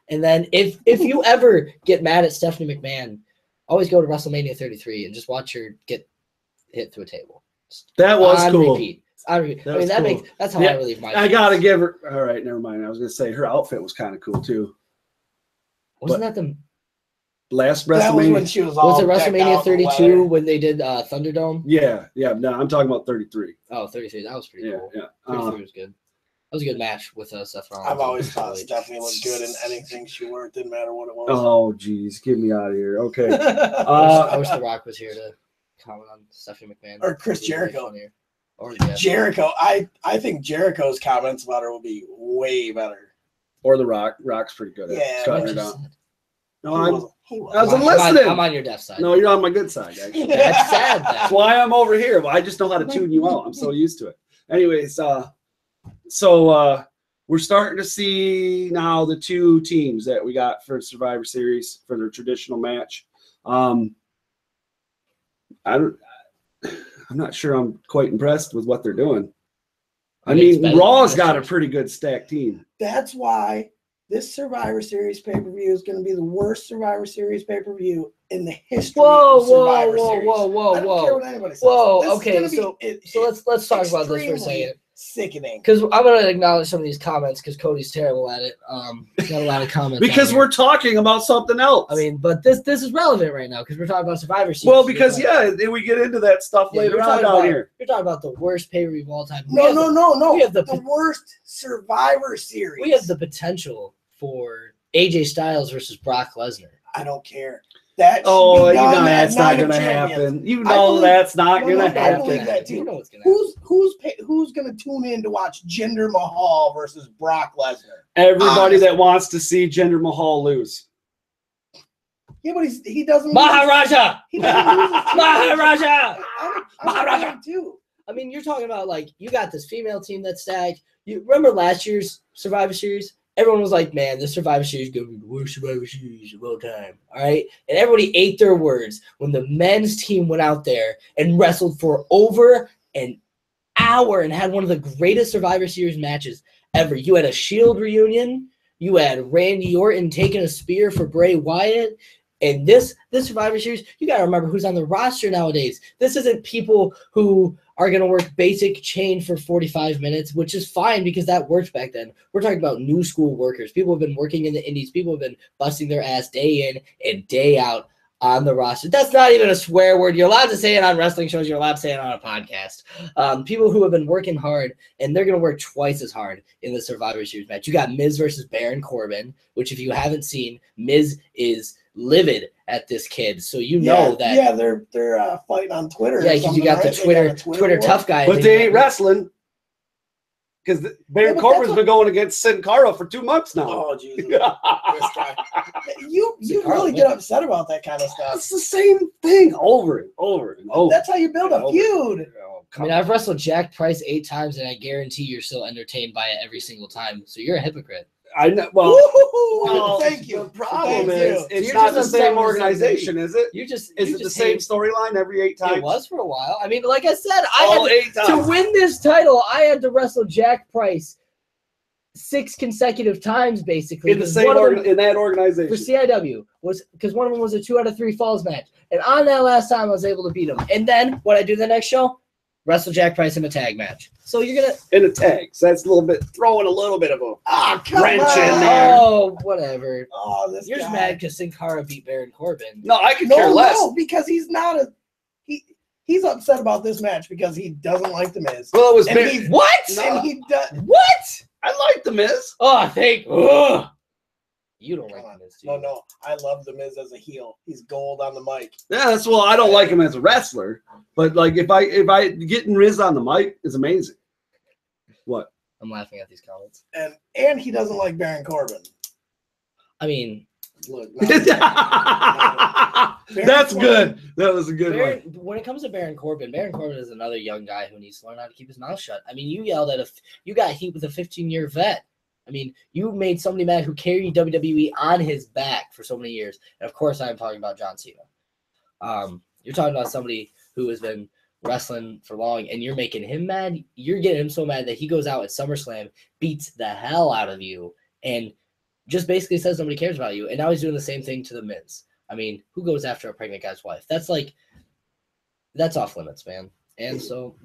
And then if you ever get mad at Stephanie McMahon, always go to WrestleMania 33 and just watch her get hit through a table. That was cool. Repeat. I mean, that's how I relieve my. I gotta give her. All right, never mind. I was gonna say her outfit was kind of cool too. Wasn't that the last WrestleMania? That was when she was all. Was it WrestleMania 32 when they did Thunderdome? Yeah. No, I'm talking about 33. Oh, 33. That was pretty cool. Yeah. 33 was good. That was a good match with Seth Rollins. I've always thought Stephanie looked good in anything she wore. It didn't matter what it was. Oh, geez, get me out of here. Okay. I wish The Rock was here to comment on Stephanie McMahon or Chris Jericho. Or Jericho. I think Jericho's comments about her will be way better. Or The Rock. Rock's pretty good at cutting it out. No, I wasn't listening. I'm on your deaf side. No, you're on my good side, actually. That's sad. That's why I'm over here. Well, I just know how to tune you out. I'm so used to it. Anyways, so we're starting to see now the two teams that we got for Survivor Series for their traditional match. I'm not sure I'm quite impressed with what they're doing. I mean, Raw's got a pretty good stacked team. That's why this Survivor Series pay-per-view is going to be the worst Survivor Series pay-per-view in the history of Survivor Series. Whoa. I don't care what anybody says. Whoa, okay, so let's talk about this for a second. Sickening. Because I'm going to acknowledge some of these comments because Cody's terrible at it. Got a lot of comments. Because we're talking about something else. I mean, but this is relevant right now because we're talking about Survivor Series. Well, because we get into that stuff later on down here. You're talking about the worst pay-per-view of all time. No. We have the worst Survivor Series. We have the potential for AJ Styles versus Brock Lesnar. I don't care. That's not going to happen. You know that's not going to happen. I believe that too. You know what's going to happen. Who's going to tune in to watch Jinder Mahal versus Brock Lesnar? Everybody that wants to see Jinder Mahal lose. Yeah, but he doesn't. Maharaja. He doesn't lose Maharaja. Maharaja too. I mean, you're talking about you got this female team that's stacked. You remember last year's Survivor Series? Everyone was like, man, this Survivor Series is going to be the worst Survivor Series of all time. All right? And everybody ate their words when the men's team went out there and wrestled for over an hour and had one of the greatest Survivor Series matches ever. You had a Shield reunion. You had Randy Orton taking a spear for Bray Wyatt. And this Survivor Series, you got to remember who's on the roster nowadays. This isn't people who are going to work basic chain for 45 minutes, which is fine because that worked back then. We're talking about new school workers. People have been working in the indies. People have been busting their ass day in and day out on the roster. That's not even a swear word. You're allowed to say it on wrestling shows. You're allowed to say it on a podcast. People who have been working hard, and they're going to work twice as hard in the Survivor Series match. You got Miz versus Baron Corbin, which if you haven't seen, Miz is livid at this kid, so know that. Yeah, they're fighting on Twitter. Yeah, because you got the Twitter tough guy, but they ain't wrestling because Baron Corbin's been going against Sin Cara for 2 months now. Oh Jesus, this guy! You really get upset about that kind of stuff. It's the same thing over and over and over. That's how you build a feud. I mean, I've wrestled Jack Price 8 times, and I guarantee you're still entertained by it every single time. So you're a hypocrite. I know. Well, thank you. The problem is, it's not the same organization, is it? Is it the same storyline every 8 times? It was for a while. I mean, like I said, to win this title, I had to wrestle Jack Price 6 consecutive times, basically. In the same in that organization. For CIW, was because one of them was a 2 out of 3 falls match. And on that last time, I was able to beat him. And then, what I do the next show? Wrestle Jack Price in a tag match. So you're going to... In a tag. So that's throwing a little bit of a wrench in there. Oh, whatever. Oh, you're just mad because Sin Cara beat Baron Corbin. No, I could care less. No, because he's not a... He's upset about this match because he doesn't like The Miz. Well, it was... What? And he does... What? I like The Miz. Oh, you don't like The Miz, do you? No. I love The Miz as a heel. He's gold on the mic. Yeah, I don't like him as a wrestler, but if I getting Miz on the mic is amazing. What? I'm laughing at these comments. And he doesn't like Baron Corbin. I mean, Look, That's good. That was a good one. When it comes to Baron Corbin is another young guy who needs to learn how to keep his mouth shut. I mean, you yelled at you got heat with a 15-year vet. I mean, you made somebody mad who carried WWE on his back for so many years. And of course, I'm talking about John Cena. You're talking about somebody who has been wrestling for long, and you're making him mad. You're getting him so mad that he goes out at SummerSlam, beats the hell out of you, and just basically says nobody cares about you. And now he's doing the same thing to The Miz. I mean, who goes after a pregnant guy's wife? That's off limits, man. And so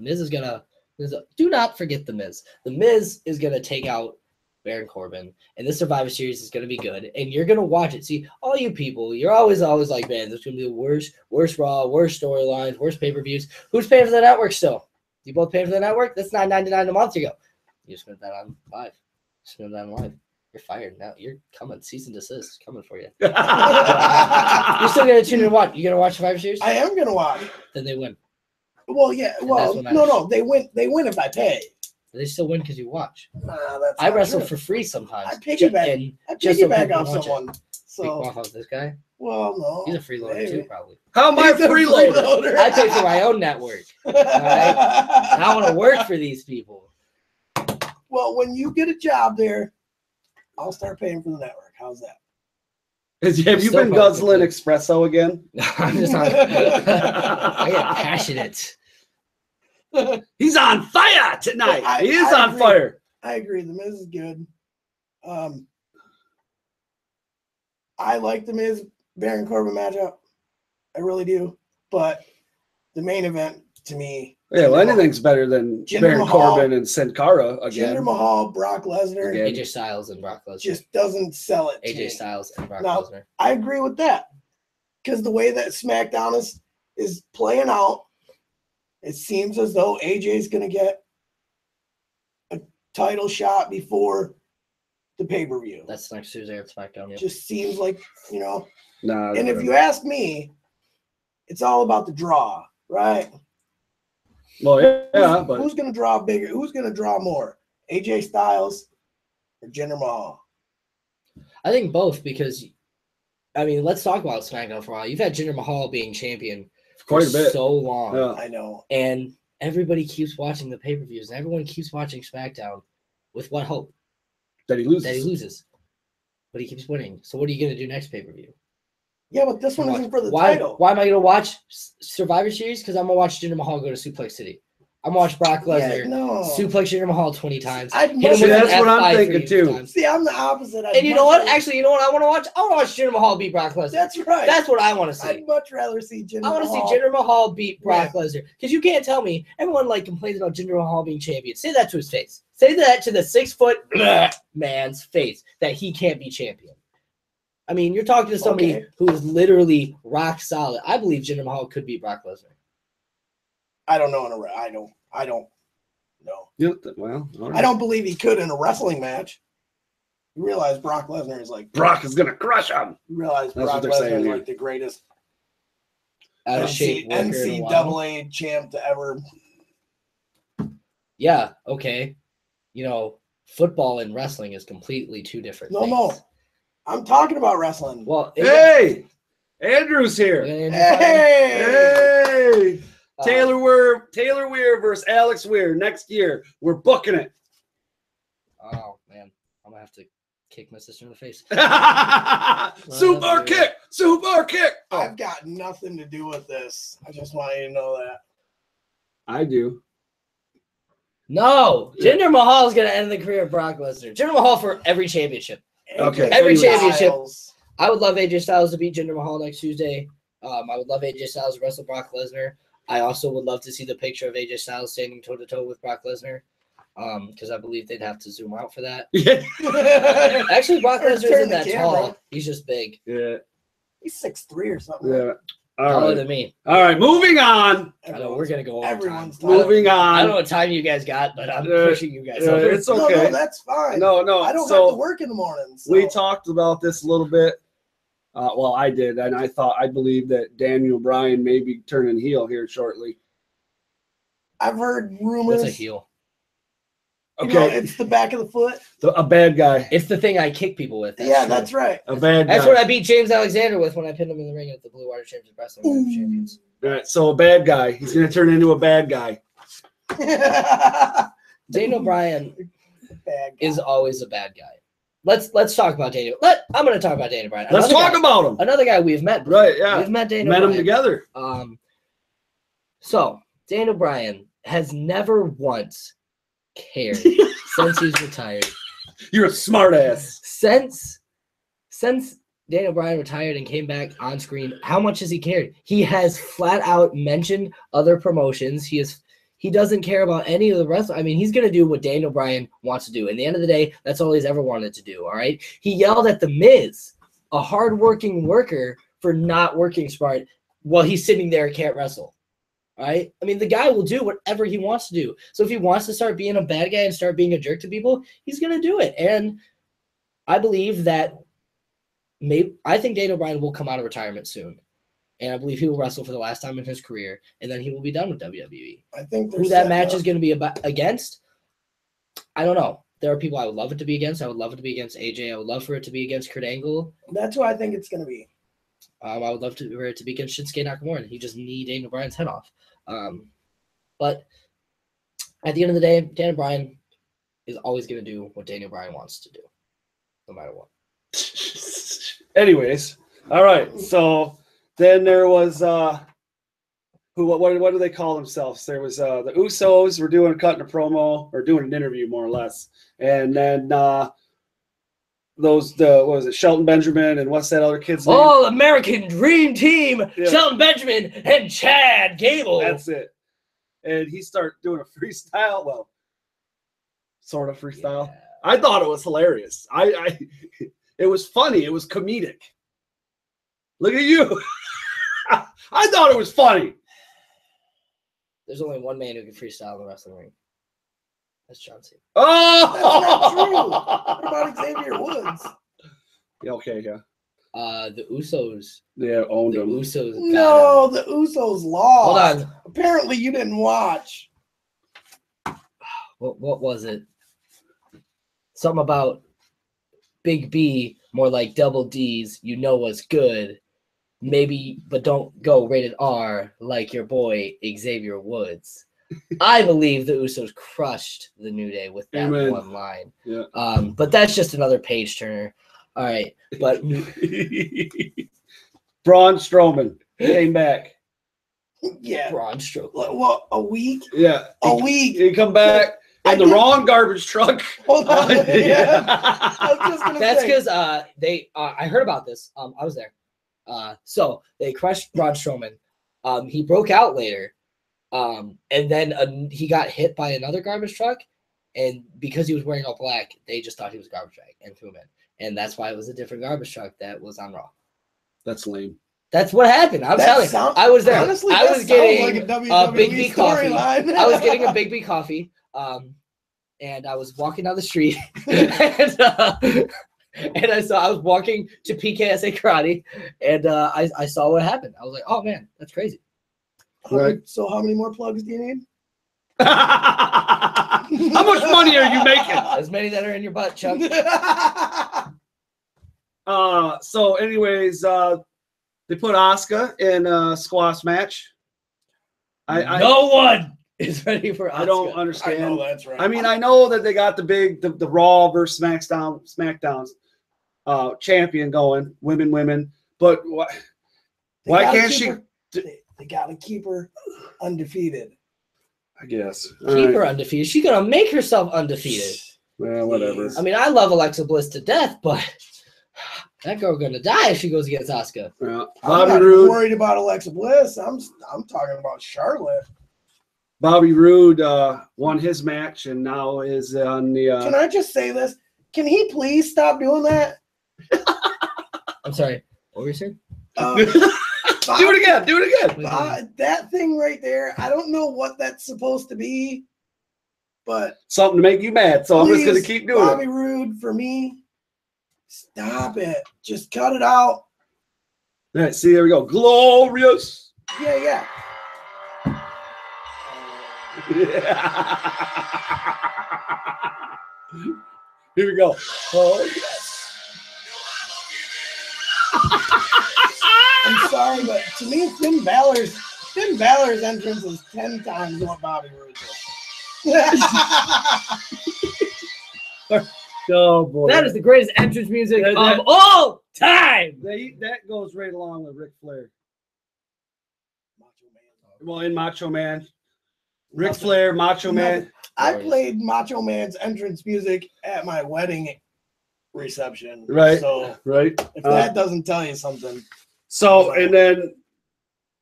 do not forget The Miz. The Miz is going to take out Baron Corbin, and this Survivor Series is going to be good, and you're going to watch it. See, all you people, you're always like, man, this is going to be the worst Raw, worst storylines, worst pay-per-views. Who's paying for the network still? You both paying for the network? That's $9.99 a month ago. You spent that on live. Spent that on live. You're fired now. You're coming. Cease and desist coming for you. You're still going to tune in and watch. You going to watch Survivor Series? I am going to watch. Then they win. Well, yeah. Well, no. They win if I pay. They still win because you watch. That's I wrestle for free sometimes. I piggyback off someone. So off of this guy. Well, no. He's a freeloader too, probably. How am I a freeloader? I pay for my own network. All right? And I want to work for these people. Well, when you get a job there, I'll start paying for the network. How's that? Have you been guzzling espresso again? No, I'm just not. I get passionate. He's on fire tonight. He is on fire. I agree. The Miz is good. I like the Miz Baron Corbin matchup. I really do. But the main event to me. Yeah, well, anything's better than Baron Corbin and Sin Cara again. Jinder Mahal, Brock Lesnar. AJ Styles and Brock Lesnar. Just doesn't sell it. AJ Styles and Brock Lesnar. I agree with that. Because the way that SmackDown is playing out, it seems as though AJ's going to get a title shot before the pay-per-view. That's next Tuesday at SmackDown. Yep. Just seems like, Nah, and if you ask me, it's all about the draw, right? Well, yeah, but who's going to draw bigger? Who's going to draw more? AJ Styles or Jinder Mahal? I think both because, I mean, let's talk about SmackDown for a while. You've had Jinder Mahal being champion quite a bit. So long. Yeah. I know. And everybody keeps watching the pay-per-views, and everyone keeps watching SmackDown with what hope? That he loses. But he keeps winning. So what are you going to do next pay-per-view? Yeah, but this one isn't for the title. Why am I going to watch Survivor Series? Because I'm going to watch Jinder Mahal go to Suplex City. I'm going to watch Brock Lesnar suplex Jinder Mahal 20 times. That's what I'm thinking too. See, I'm the opposite. And you know what? Actually, you know what I want to watch? I want to watch Jinder Mahal beat Brock Lesnar. That's right. That's what I want to see. I'd much rather see Jinder Mahal. I want to see Jinder Mahal beat Brock Lesnar. Because you can't tell me, everyone complains about Jinder Mahal being champion. Say that to his face. Say that to the 6-foot man's face that he can't be champion. I mean, you're talking to somebody who is literally rock solid. I believe Jinder Mahal could beat Brock Lesnar. I don't know. I don't know. Yeah, well, all right. I don't believe he could in a wrestling match. You realize Brock Lesnar is Brock is gonna crush him. You realize Brock Lesnar is the greatest NCAA champ to ever. Yeah. Okay. Football and wrestling is completely two different things. No. I'm talking about wrestling. Well, hey, Andrew's here. Hey. Taylor Weir versus Alex Weir next year. We're booking it. Oh man, I'm gonna have to kick my sister in the face. Super kick. I've got nothing to do with this. I just want you to know that. I do. No, Jinder Mahal is gonna end the career of Brock Lesnar. Jinder Mahal for every championship. Okay. Every championship. I would love AJ Styles to beat Jinder Mahal next Tuesday. I would love AJ Styles to wrestle Brock Lesnar. I also would love to see the picture of AJ Styles standing toe-to-toe with Brock Lesnar because I believe they'd have to zoom out for that. Yeah. Actually, Brock Lesnar isn't that tall. He's just big. Yeah. He's 6'3" or something. Yeah. Taller than me. All right, moving on. I know we're going to go over time. Moving on. I don't know what time you guys got, but I'm pushing you guys over. It's okay. No, that's fine. No. I don't have to work in the morning. So. We talked about this a little bit. Well, I did, and I believe that Daniel Bryan may be turning heel here shortly. I've heard rumors. What's a heel? You know, Okay. it's the back of the foot. A bad guy. It's the thing I kick people with. Yeah, true. that's right. A bad guy. That's what I beat James Alexander with when I pinned him in the ring at the Blue Water Championship Wrestling Champions. All right, so a bad guy. He's going to turn into a bad guy. Daniel Bryan Bad guy. is always a bad guy. Let's talk about Daniel. I'm going to talk about Daniel Bryan. Let's talk about him. Another guy we've met before. Right, yeah. We've met Daniel Met Bryan. them together. So Daniel Bryan has never once cared since he's retired. You're a smart ass. Since Daniel Bryan retired and came back on screen, how much has he cared? He has flat out mentioned other promotions. He doesn't care about any of the rest. I mean, he's going to do what Daniel Bryan wants to do. In the end of the day, that's all he's ever wanted to do, all right? He yelled at The Miz, a hardworking worker, for not working smart while he's sitting there and can't wrestle, all right? I mean, the guy will do whatever he wants to do. So if he wants to start being a bad guy and start being a jerk to people, he's going to do it. And I believe that I think Daniel Bryan will come out of retirement soon. And I believe he will wrestle for the last time in his career, and then he will be done with WWE. I think who that match is going to be against, I don't know. There are people I would love it to be against. I would love it to be against AJ. I would love for it to be against Kurt Angle. That's who I think it's going to be. I would love for it to be against Shinsuke Nakamura. And he just need Daniel Bryan's head off. But at the end of the day, Daniel Bryan is always going to do what Daniel Bryan wants to do, no matter what. Anyways, all right. So then there was what do they call themselves? There was the Usos were cutting a promo or doing an interview more or less, and then what was it, Shelton Benjamin and what's that other kid's name? All American Dream Team, Yeah. Shelton Benjamin and Chad Gable. That's it. And he started doing a freestyle. Well, sort of freestyle. Yeah. I thought it was hilarious. It was funny. It was comedic. Look at you. I thought it was funny. There's only one man who can freestyle in the wrestling ring. That's John Cena. Oh! That's not true. What about Xavier Woods? Yeah, okay, yeah. The Usos. Yeah, owned The him. Usos. got No, him. the Usos lost. Hold on. Apparently you didn't watch. What was it? Something about Big B, more like double D's, you know what's good. Maybe, but don't go rated R like your boy Xavier Woods. I believe the Usos crushed the New Day with that Amen. one line. Yeah. But that's just another page turner. All right. But Braun Strowman came back. Yeah. Braun Strowman. What, a week? Yeah. A week. He come back in the wrong garbage truck. Hold on. Yeah. I was just gonna That's say. because I heard about this. I was there. So they crushed Braun Strowman. He broke out later. And then he got hit by another garbage truck. And because he was wearing all black, they just thought he was a garbage bag and threw him in. And that's why it was a different garbage truck that was on Raw. That's lame. That's what happened. I'm That telling you. sound- I was there. honestly, I that was sounds getting like a a Big B WWE coffee. storyline. I was getting a Big B coffee. And I was walking down the street. And I was walking to PKSA Karate. And I saw what happened. I was like, oh, man, that's crazy. Right. So how many more plugs do you need? How much money are you making? As many that are in your butt, Chuck. So anyways, they put Asuka in a squash match. No one is ready for Asuka. I don't I understand. know that's right. I mean, I know that they got the Raw versus SmackDown champion going, women, but why gotta can't keep she? her- They gotta keep her undefeated. I guess. Keep her undefeated. She's going to make herself undefeated. Well, whatever. I mean, I love Alexa Bliss to death, but that girl going to die if she goes against Asuka. Yeah. I'm Bobby not Roode. worried about Alexa Bliss. I'm talking about Charlotte. Bobby Roode won his match and now is on the. Can I just say this? Can he please stop doing that? I'm sorry. What were you saying? Do it again. Do it again. That thing right there, I don't know what that's supposed to be, but Something to make you mad, so I'm just gonna please, keep doing Bobby it. Roode, for me, stop it. Just cut it out. All right, see, there we go. Glorious. Yeah. Here we go. Oh, yes. I'm sorry, but to me, Finn Balor's entrance is 10 times what Bobby Roode did. Oh boy, That is the greatest entrance music That- of all time. that goes right along with Ric Flair. Macho Man. Well, in Macho Man, Ric Flair, Macho Man. I played Macho Man's entrance music at my wedding reception. Right. So Right. if that doesn't tell you something. So, and then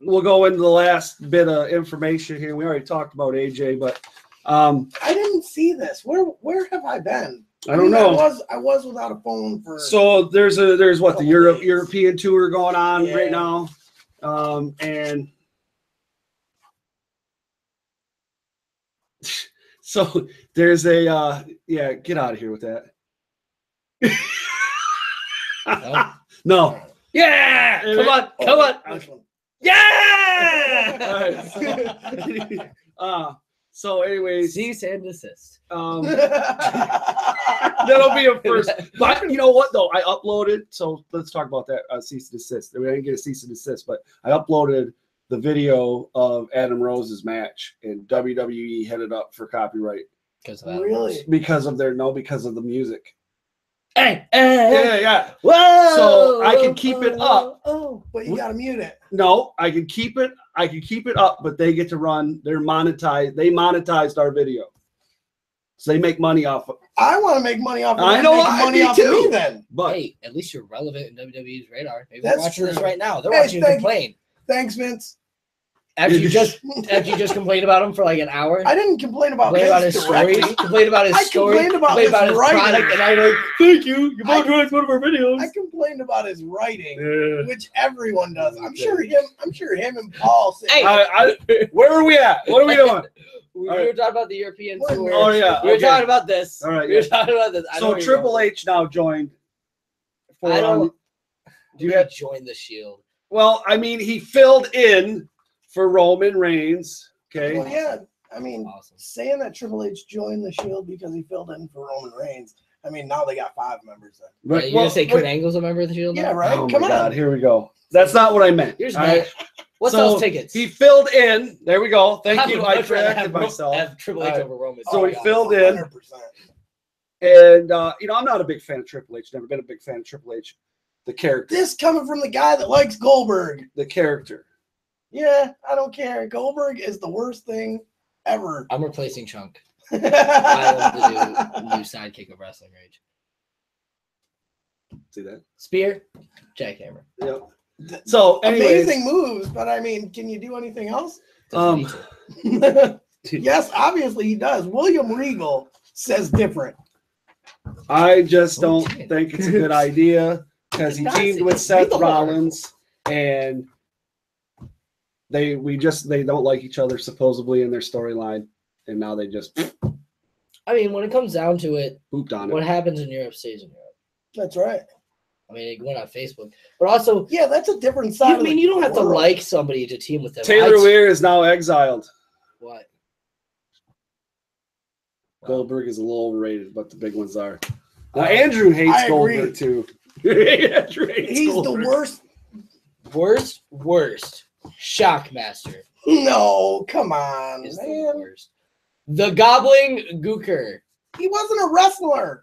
we'll go into the last bit of information here. We already talked about AJ, but I didn't see this. Where have I been? I don't know. I was without a phone for. So there's what the Couple days. European tour going on Yeah. right now, and so there's a get out of here with that. No. Yeah. Come on. Come on. This one. Yeah. So anyways, Cease and desist. that'll be a first. But you know what though? I uploaded. So let's talk about that. Cease and desist. I mean, I didn't get a cease and desist, but I uploaded the video of Adam Rose's match, and WWE headed up for copyright Really? because of the music. Hey. Yeah. Whoa. So I can keep it up. But you gotta mute it. No, I can keep it. I can keep it up, but they get to run. They're monetized. They monetized our video, so they make money off of. I want to make money off of I it. know, Make I money do off too. of me then. But Hey, at least you're relevant in WWE's radar. Maybe That's they're watching this true. right now. They're Hey, watching you thank- complain. Thanks, Vince. After you just complained about him for like an hour. I didn't complain about Complained about Vince his story. directly. Complained about his I story. complained about Complained about his his writing. product, and I'm like, thank you. You I- monetized one of our videos. I complained about his writing, Yeah. which everyone does. I'm sure him and Paul say, Hey. where are we at? What are we doing? We All were right. talking about the European What? tour. Oh, yeah, We were okay. talking about this. All right, We were yeah. talking about this. I know So where you're Triple going. H now joined. I don't. Do you He have? joined the Shield. Well, I mean, he filled in for Roman Reigns. Okay. well, yeah. I mean, Awesome. saying that Triple H joined the Shield because he filled in for Roman Reigns. I mean, now they got 5 members then. Right, you're gonna say Kurt Angle's a member of the Shield? Yeah, now? right. Oh Come my on. God! Here we go. That's not what I meant. Here's All right? Matt. What's So, those tickets? He filled in. There we go. Thank I you. would I much rather corrected have myself. Have Triple H All right. over Roman. So he yeah, filled in. 100%. And I'm not a big fan of Triple H. Never been a big fan of Triple H. The character. This coming from the guy that likes Goldberg. The character. Yeah, I don't care. Goldberg is the worst thing ever. I'm replacing Chunk. I love the new sidekick of Rasslin Rage. See that? Spear, jackhammer. Yep. So, anyways, Amazing moves, but I mean, can you do anything else? Doesn't need to. Yes, obviously he does. William Regal says different. I just don't Okay. think it's a good idea because he It's not. teamed with Read Seth the whole Rollins, and they don't like each other supposedly in their storyline, and now they just I mean, when it comes down to it, pooped on what it. happens in Europe stays in Europe. That's right. I mean, it went on Facebook, but also, Yeah, that's a different side. you don't have to world. like somebody to team with them. Taylor Weir is now exiled. What? Goldberg is a little overrated, but the big ones are. Now, Andrew hates I agree. Goldberg too. Andrew hates He's Goldberg. the worst. Worst. Shockmaster No, come on, is the man. worst. The Gobbling Gooker. He wasn't a wrestler.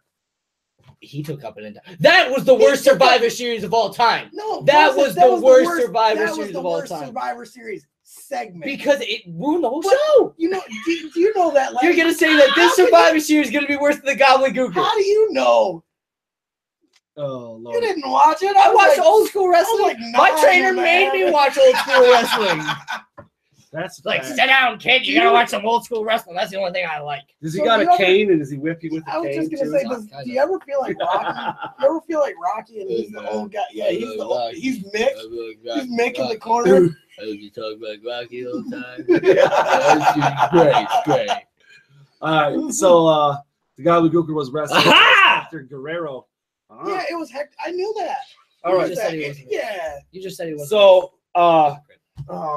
He took up an entire. That was the worst Survivor Series of all time. No, That was the worst Survivor that was Series the of all worst time. Survivor Series segment. Because it ruined the whole What? show. You know, do you know that? You're gonna say that this How can Survivor Series is gonna be worse than the Gobbling you- Gooker. How do you know? Oh You Lord. didn't watch it. I was watched like- old school wrestling. like My 9, trainer man. made me watch old school wrestling. That's Like, bad. sit down, kid. You gotta watch some old school wrestling. That's the only thing I like. Does he So got you a ever- cane and does he whip you with I a was cane just gonna too? say, Kind do you ever feel like Rocky? You ever feel like Rocky and he's the old guy? Yeah, he's the old, he's Mick. He's Mick in the corner. You talk about Rocky all the time. Yeah. Great. All right, so the guy with Gooker was wrestling Aha! Hector Guerrero. Ah. Yeah, it was Hector. I knew that. All right, just said he wasn't. Yeah. You just said he wasn't. so Oh,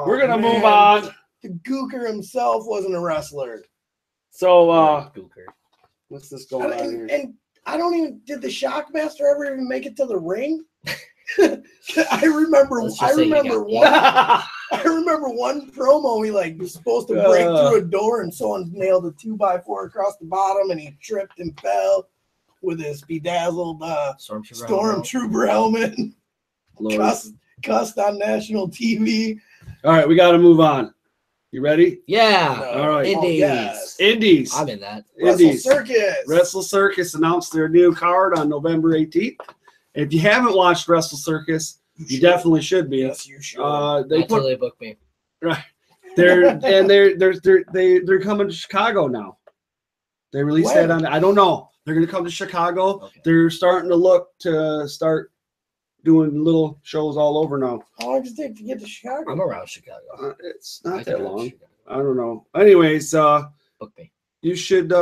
we're gonna man. move on. The Gooker himself wasn't a wrestler. So Gooker. What's this going on here? And I don't even, did the Shockmaster ever even make it to the ring? I remember one promo. He like was supposed to break through a door, and someone nailed a 2x4 across the bottom, and he tripped and fell with his bedazzled stormtrooper helmet. Cussed on national TV. All right, we got to move on. You ready? Yeah. All right. Indies. Yes. Indies. I'm in that. Indies. Wrestle Circus announced their new card on November 18th. If you haven't watched Wrestle Circus, you definitely should be. Yes, you should. They booked me. Right. They're coming to Chicago now. They released that on. I don't know. They're going to come to Chicago. Okay. They're starting to look to start doing little shows all over now. How long does it take to get to Chicago? I'm around Chicago. It's not that long. I don't know. Anyways, book me. You should.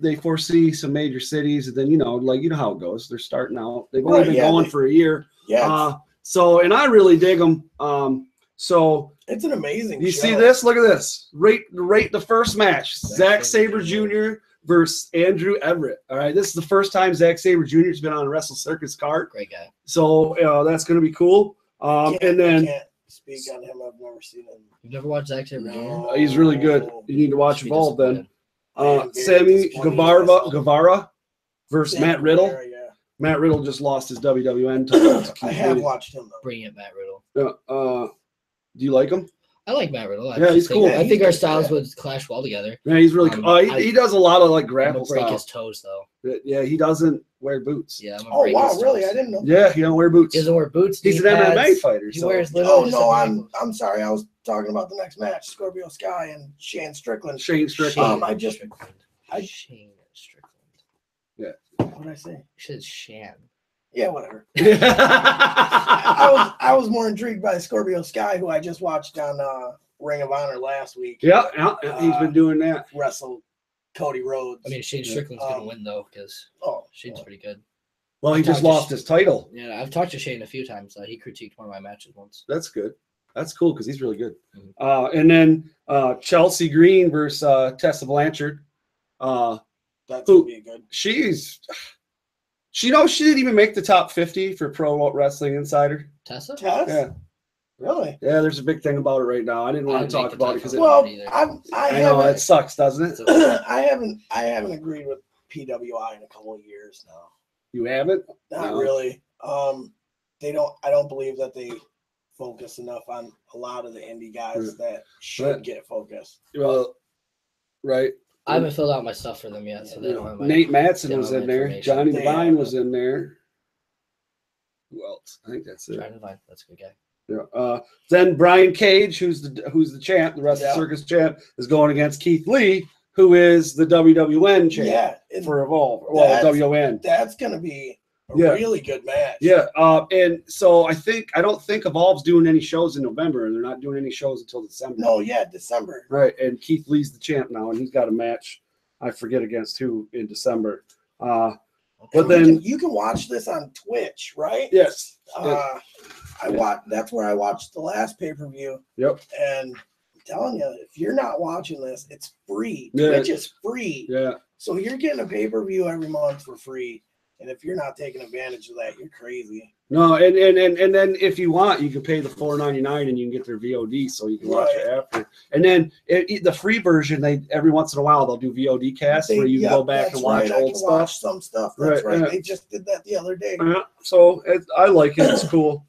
They foresee some major cities, and then you know how it goes. They're starting out. They've only been going for a year. Yeah. And I really dig them. So it's an amazing. You show. see this? Look at this. Rate the first match. Zack Sabre Jr. versus Andrew Everett. All right, this is the first time Zack Sabre Jr. has been on a Wrestle Circus card. Great guy. So that's going to be cool. And then. Can't speak on him. I've never seen him. You've never watched Zack Sabre Jr.? He's really good. You need to watch Evolve then. Sammy disappointed. Guevara versus Matt Riddle. Guevara, yeah. Matt Riddle just lost his WWN title. I have watched him though. Bring it, Matt Riddle. Do you like him? I like Matt Riddle. He's cool. I think our styles would clash well together. Yeah, he's really cool. He does a lot of like grapple break style. his toes though. Yeah, he doesn't wear boots. Yeah. Oh wow, really? I didn't know. Yeah, he don't wear boots. He doesn't wear boots. He's an MMA fighter. He wears Oh no, I'm sorry. I was talking about the next match: Scorpio Sky and Shane Strickland. Shane Strickland. Shane Strickland. Yeah. What did I say? You said Shan. Yeah, whatever. I was more intrigued by Scorpio Sky, who I just watched on Ring of Honor last week. Yeah, he's been doing that. Wrestle Cody Rhodes. I mean, Shane Strickland's gonna win though, because Shane's pretty good. Well, he just lost his title. Yeah, I've talked to Shane a few times. He critiqued one of my matches once. That's good. That's cool because he's really good. Mm-hmm. And then Chelsea Green versus Tessa Blanchard. That's gonna be good. She didn't even make the top 50 for Pro Wrestling Insider. Tessa? Yeah. Really? Yeah, there's a big thing about it right now. I didn't want to talk about it because I know it sucks, doesn't it? I haven't agreed with PWI in a couple of years now. You haven't? Not really. I don't believe that they focus enough on a lot of the indie guys that should get focused. Well, right. I haven't filled out my stuff for them yet, so they don't have my Nate Matson was in there. Johnny Devine was in there. Who else? I think that's it. Johnny Devine, that's a good guy. Yeah. Then Brian Cage, who's the champ, the Wrestle Circus champ, is going against Keith Lee, who is the WWN champ for Evolve. Well, WN. That's gonna be a really good match. Yeah. And so I don't think Evolve's doing any shows in November, and they're not doing any shows until December. No, December. Right. And Keith Lee's the champ now, and he's got a match. I forget against who in December. But then you can watch this on Twitch, right? Yes. That's where I watched the last pay-per-view. Yep. And I'm telling you, if you're not watching this, it's free. Yeah. Twitch is free. Yeah. So you're getting a pay-per-view every month for free. And if you're not taking advantage of that, you're crazy. No, and then if you want, you can pay the $4.99 and you can get their VOD, so you can watch it after. And then the free version, every once in a while they'll do VOD casts where you can go back and watch old stuff. Watch some stuff. That's right. They just did that the other day. So I like it. It's cool.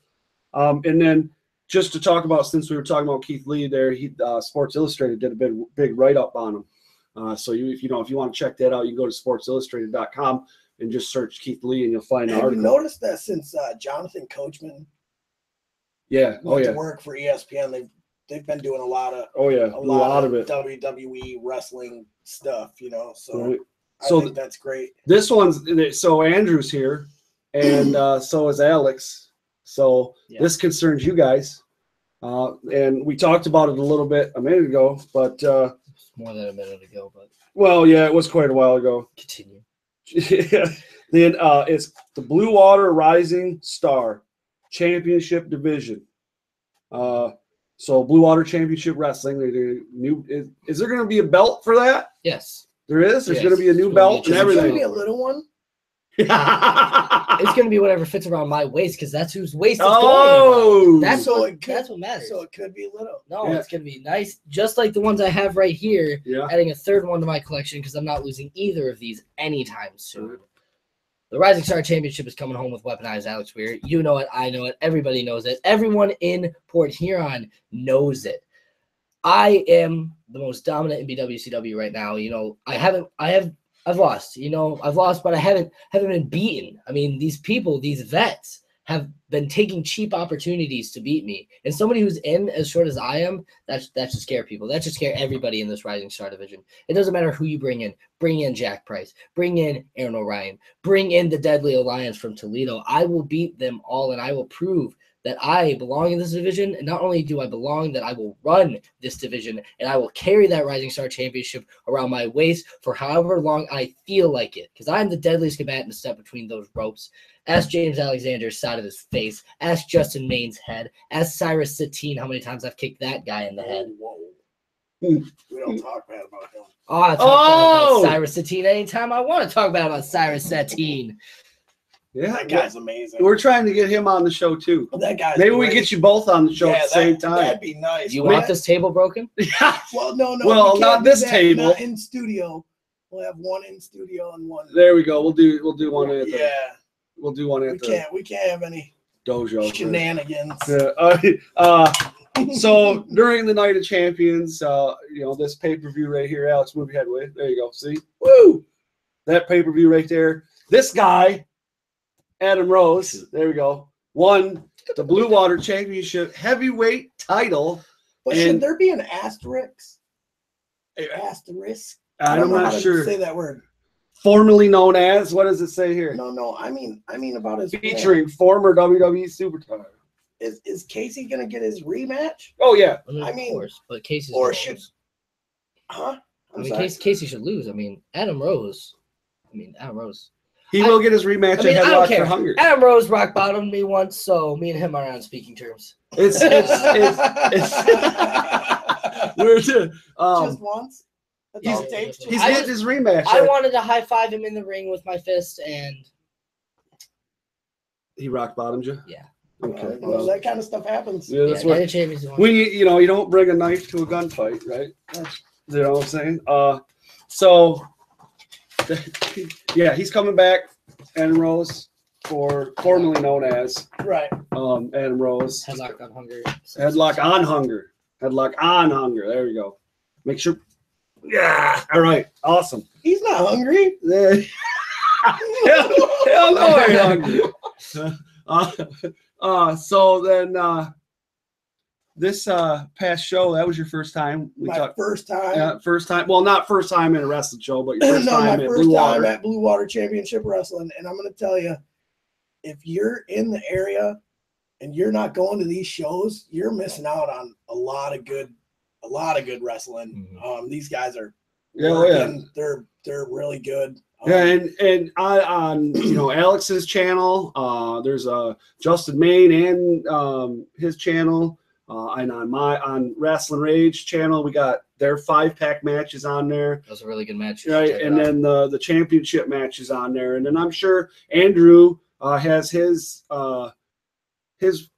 And then just to talk about, since we were talking about Keith Lee there, Sports Illustrated did a big write up on him. So if you want to check that out, you can go to sportsillustrated.com. and just search Keith Lee and you'll find an article. Have you noticed that since Jonathan Coachman went to work for ESPN, they've been doing a lot of a lot of it. WWE wrestling stuff, so I think that's great. This one's so Andrew's here and so is Alex. So this concerns you guys. And we talked about it a little bit a minute ago, but more than a minute ago, but it was quite a while ago. Continue. Then it's the Blue Water Rising Star Championship Division. So Blue Water Championship Wrestling. Is there going to be a belt for that? Yes. There is. There's Yes. going to be a new belt and Is it going to everything. be a little one? It's going to be whatever fits around my waist because that's whose waist it's Oh. going around. That's what matters. So it could be little. No, Yeah. it's going to be nice, just like the ones I have right here. Yeah. Adding a third one to my collection because I'm not losing either of these anytime soon. The Rising Star Championship is coming home with Weaponized Alex Weir. You know it. I know it. Everybody knows it. Everyone in Port Huron knows it. I am the most dominant in BWCW right now. You know, I've lost. You know, I've lost, but I haven't been beaten. I mean, these people, these vets, have been taking cheap opportunities to beat me. And somebody who's in as short as I am, that should scare people. That should scare everybody in this Rising Star division. It doesn't matter who you bring in. Bring in Jack Price. Bring in Aaron O'Ryan. Bring in the Deadly Alliance from Toledo. I will beat them all, and I will prove that I belong in this division. And not only do I belong, that I will run this division, and I will carry that Rising Star Championship around my waist for however long I feel like it. Because I'm the deadliest combatant to step between those ropes. Ask James Alexander's side of his face. Ask Justin Maine's head. Ask Cyrus Satine how many times I've kicked that guy in the head. Whoa. We don't talk bad about him. Oh, I talk about Cyrus Satine anytime I want to talk about Cyrus Satine. Yeah, That guy's amazing. we're trying to get him on the show too. That guy's Maybe we great. get you both on the show at the same time. That'd be nice. You want this table broken? Well, no. Well, we can't not do this that. table. Not in studio. We'll have one in studio and one. There we go. We'll do one at the. Yeah. We'll do one at We can't have any dojo. shenanigans. Yeah. So during the Night of Champions, you know, this pay-per-view right here, Alex, move your head with. There you go. See? Woo! That pay-per-view right there. This guy, Adam Rose, there we go, won the Blue Water Championship heavyweight title. But And- should there be an asterisk? Asterisk? I I'm don't know how not to sure. say that word. Formerly known as, what does it say here? No. I mean about his Featuring former WWE superstar. Is Casey gonna get his rematch? Oh, yeah. I mean, of course, but Casey's or gonna should- lose. Huh? I mean, Casey should lose. I mean, Adam Rose. He will get his rematch I mean, at I don't Headlock for care. Hunger. Adam Rose rock bottomed me once, so me and him are on speaking terms. It's we're Just once. That's all it takes. he's I getting his rematch. I wanted to high five him in the ring with my fist, and He rock bottomed you. yeah. Okay. Well, that kind of stuff happens. Yeah, that's yeah, what. Night of Champions won. When you know you don't bring a knife to a gunfight, right? You know what I'm saying? So yeah, he's coming back. Adam Rose, formerly known as Right. Adam Rose. Headlock on Hunger. Headlock on Hunger. Headlock on Hunger. There we go. Make sure. Yeah. All right. Awesome. He's not hungry. Hell no, I ain't hungry. So then this past show, that was your first time. First time. Yeah, first time. Well, not first time in a wrestling show, but your first No, time my at first Blue time Water. at Blue Water Championship Wrestling. And I'm going to tell you, if you're in the area and you're not going to these shows, you're missing out on a lot of good wrestling. Mhm. These guys are Yeah. they're really good. Yeah, and on you know Alex's channel, there's Justin Main and his channel, and on Rasslin Rage channel, we got their 5-pack matches on there. That was a really good match. Right, and then the championship matches on there, and then I'm sure Andrew has his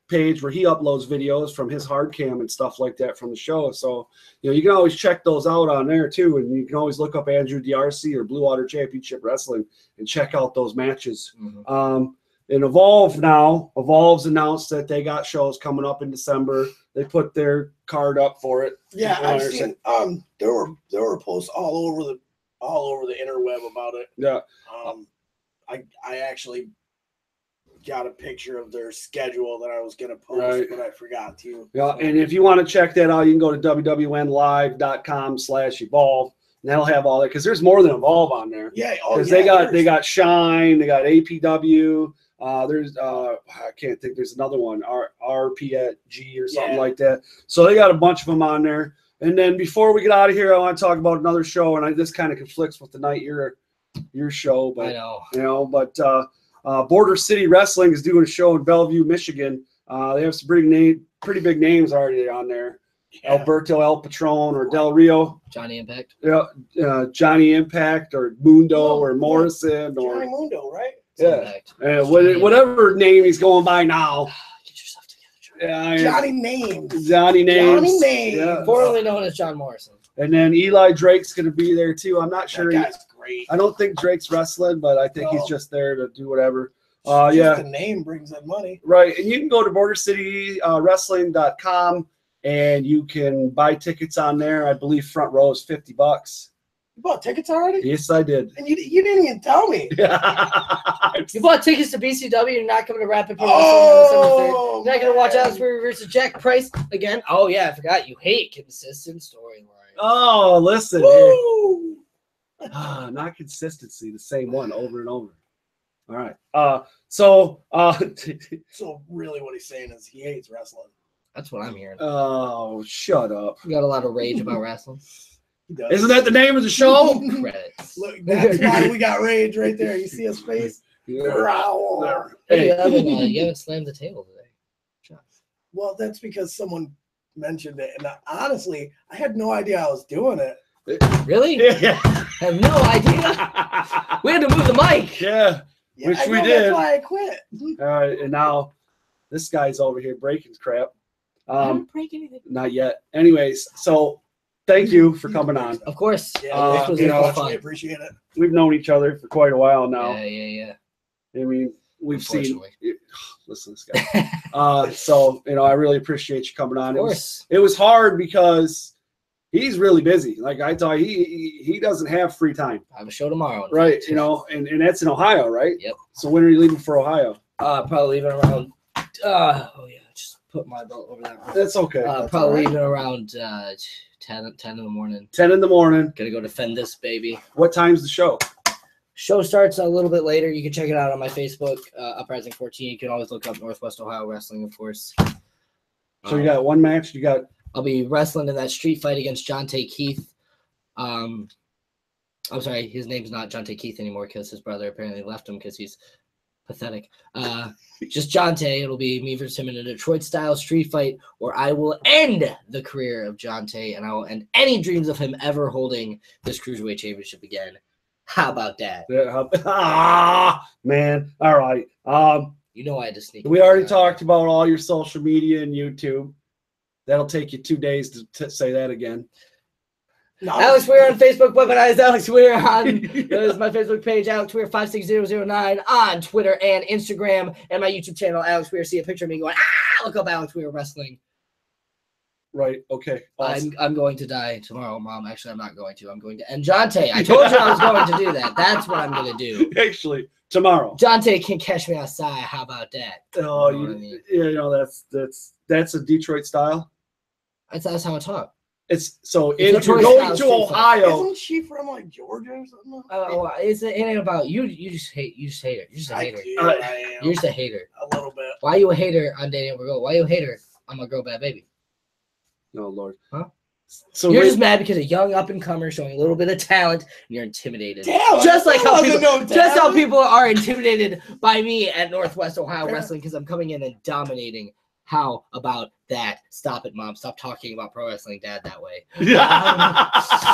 page where he uploads videos from his hard cam and stuff like that from the show. So you know you can always check those out on there too, and you can always look up Andrew DRC or Blue Water Championship Wrestling and check out those matches. Mhm. And Evolve's announced that they got shows coming up in December. They put their card up for it. Yeah, I've seen there were posts all over the interweb about it. Yeah. I actually got a picture of their schedule that I was gonna post, Right. but I forgot to. Yeah, and if you want to check that out, you can go to wwnlive.com/evolve, and that'll have all that because there's more than Evolve on there. Yeah, Because they got Shine, they got APW. There's I can't think. There's another one, RPG or something like that. So they got a bunch of them on there. And then before we get out of here, I want to talk about another show, and this kind of conflicts with the night your show, but I know. you know, but Border City Wrestling is doing a show in Bellevue, Michigan. They have some pretty big names already on there. Yeah. Alberto El Patron or Del Rio. Johnny Impact. Yeah, Johnny Impact or Mundo or Morrison or Johnny Mundo, right? yeah, Johnny whatever name he's going by now. Get yourself together, Johnny Names. Johnny Names. Yeah. formerly known as John Morrison. And then Eli Drake's going to be there too. I'm not sure. That guy's great. I don't think Drake's wrestling, but I think he's just there to do whatever. Just the name brings in money. Right. And you can go to bordercitywrestling.com and you can buy tickets on there. I believe front row is $50. You bought tickets already? Yes, I did. And you didn't even tell me. You bought tickets to BCW. You're not coming to Rapid Pro Oh, Wrestling on December 3rd. You're not going to watch Alex Weir versus Jack Price again. Oh, yeah, I forgot. You hate consistent storyline. Oh, listen. Woo! Not consistency, the same one over and over. All right. So really what he's saying is he hates wrestling. That's what I'm hearing. oh, shut up. You got a lot of rage about wrestling. He does. Isn't that the name of the show? Credits. Look, that's why we got rage right there. You see his face? Growl. Hey, Hey. you haven't slammed the table today. Well, that's because someone mentioned it, and honestly, I had no idea I was doing it. Really? Yeah. I have no idea. We had to move the mic. Yeah. Yeah, Which I we know, did. That's why I quit. All right. And now this guy's over here breaking crap. I didn't break anything. Not yet. Anyways, so thank you for coming on. Of course. Yeah, This was you a know, lot of we fun. appreciate it. We've known each other for quite a while now. Yeah. I mean, we've seen. Unfortunately. Listen to this guy. So I really appreciate you coming on. Of course. It was hard because he's really busy. Like I thought, he doesn't have free time. I have a show tomorrow. Right. And that's in Ohio, right? Yep. So when are you leaving for Ohio? Probably leaving around. Just put my belt over that. That's okay. Probably leaving around 10 in the morning. 10 in the morning. Gonna go defend this baby. What time's the show? Show starts a little bit later. You can check it out on my Facebook, Uprising 14. You can always look up Northwest Ohio Wrestling, of course. So you got one match. You got. I'll be wrestling in that street fight against Jonte Keith. I'm sorry, his name's not Jonte Keith anymore because his brother apparently left him because he's pathetic. Just Jonte. It'll be me versus him in a Detroit-style street fight where I will end the career of Jonte and I will end any dreams of him ever holding this Cruiserweight Championship again. How about that? Man. All right. You know I had to sneak. We already talked about all your social media and YouTube. That'll take you 2 days to say that again. No, Alex Weir on Facebook, Weaponized Alex Weir on there's my Facebook page, Alex Weir 56009 on Twitter and Instagram, and my YouTube channel, Alex Weir. See a picture of me going, look up Alex Weir Wrestling. Right. Okay. Awesome. I'm going to die tomorrow, Mom. Actually, I'm not going to. I'm going to end Jonte. I told you I was going to do that. That's what I'm going to do. Actually, tomorrow. Jonte can catch me outside. How about that? Oh, You know what I mean? that's a Detroit style. That's how I talk. It's so It's if you're Detroit going style to street Ohio. Isn't she from like Georgia or something? It ain't about you. You just hate her. You're just a hater. I am. You're just a hater. A little bit. Why you a hater on Dating Over Girl? Why you a hater on My Girl Bad Baby? No, Lord. Huh? So You're just mad because a young up and comer showing a little bit of talent, and you're intimidated. Talent? Just like how There people, wasn't no just how talent. people are intimidated by me at Northwest Ohio Yeah. Wrestling because I'm coming in and dominating. How about that? Stop it, Mom. Stop talking about pro wrestling, Dad, that way.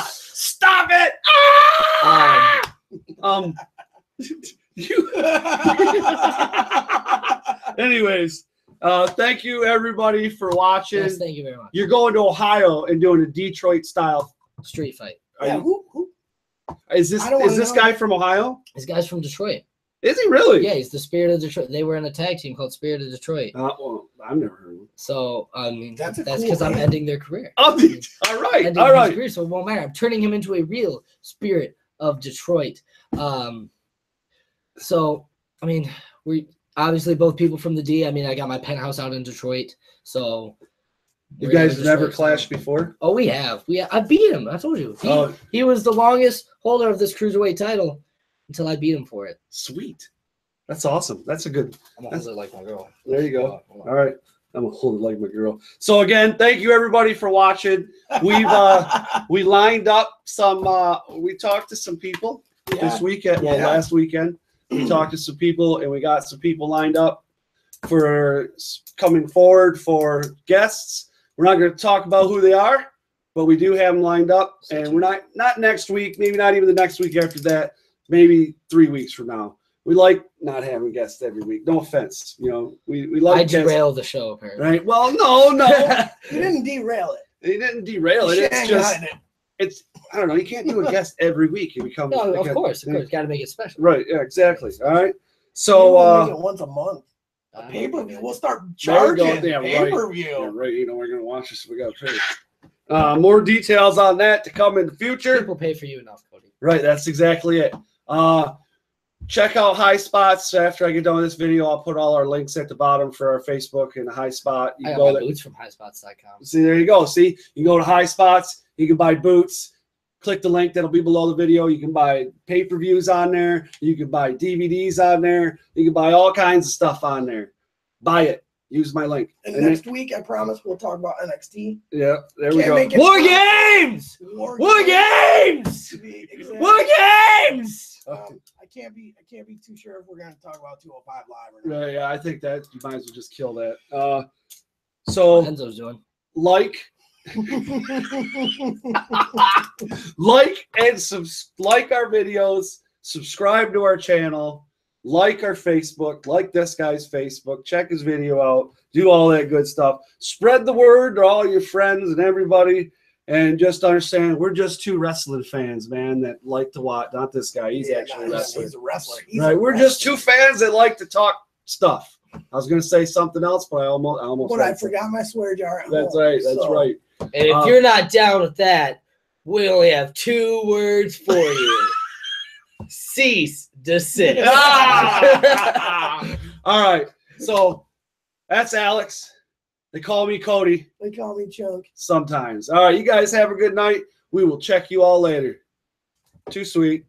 Stop it. You. Anyways, thank you everybody for watching. Yes, thank you very much. You're going to Ohio and doing a Detroit style. Street fight. Yeah, who? Is this I don't wanna this know. guy from Ohio? This guy's from Detroit. Is he really? Yeah, he's the Spirit of Detroit. They were in a tag team called Spirit of Detroit. Well, I've never heard of him. So I mean, That's that's a cool because I'm name. ending their career. All right. Ending All his right. career, so it won't matter. I'm turning him into a real Spirit of Detroit. So I mean, we obviously both people from the D. I mean, I got my penthouse out in Detroit, so You we're gonna guys destroy never some- clashed before? Oh, we have. I beat him. I told you. He was the longest holder of this cruiserweight title until I beat him for it. Sweet. That's awesome. That's a good. I'm gonna hold it like my girl. There you go. Hold on. All right. I'm gonna hold it like my girl. So again, thank you everybody for watching. We've we lined up some. We talked to some people this weekend. Well, Yeah. last weekend we talked to some people, and we got some people lined up for coming forward for guests. We're not going to talk about who they are, but we do have them lined up. And we're not next week, maybe not even the next week after that, maybe 3 weeks from now. We like not having guests every week. No offense. You know, we like I derailed the show, apparently. Right? Well, no. You didn't derail it. He didn't derail it. It's just, I don't know. You can't do a guest every week. You become of course. Got to make it special. Right. Yeah, exactly. All right. So, make it once a month. A pay-per-view. We'll start charging pay-per-view. Yeah, right. You know, we're going to watch this. We got to pay. More details on that to come in the future. People pay for you enough, Cody. Right. That's exactly it. Check out HIghspots. After I get done with this video, I'll put all our links at the bottom for our Facebook and the HIghspot. You I can got go my there. boots from Highspots.com. See, there you go. See, you can go to HIghspots. You can buy boots. Click the link that'll be below the video. You can buy pay-per-views on there. You can buy DVDs on there. You can buy all kinds of stuff on there. Buy it. Use my link. And next week, I promise we'll talk about NXT. Yeah, there we go. War games! War games! Exactly. War games! I can't be too sure if we're going to talk about 205 Live or not. Yeah, I think that you might as well just kill that. So Enzo's doing. like our videos, subscribe to our channel, like our Facebook, like this guy's Facebook, check his video out, do all that good stuff. Spread the word to all your friends and everybody. And just understand, we're just two wrestling fans, man, that like to watch. Not this guy. He's actually a wrestler. He's a wrestler. We're just two fans that like to talk stuff. I was going to say something else, but I almost. But I forgot my swear jar at That's home, right. That's right. And if you're not down with that, we only have 2 words for you. Cease, desist. All right. So that's Alex. They call me Cody. They call me Chunk. Sometimes. All right. You guys have a good night. We will check you all later. Too sweet.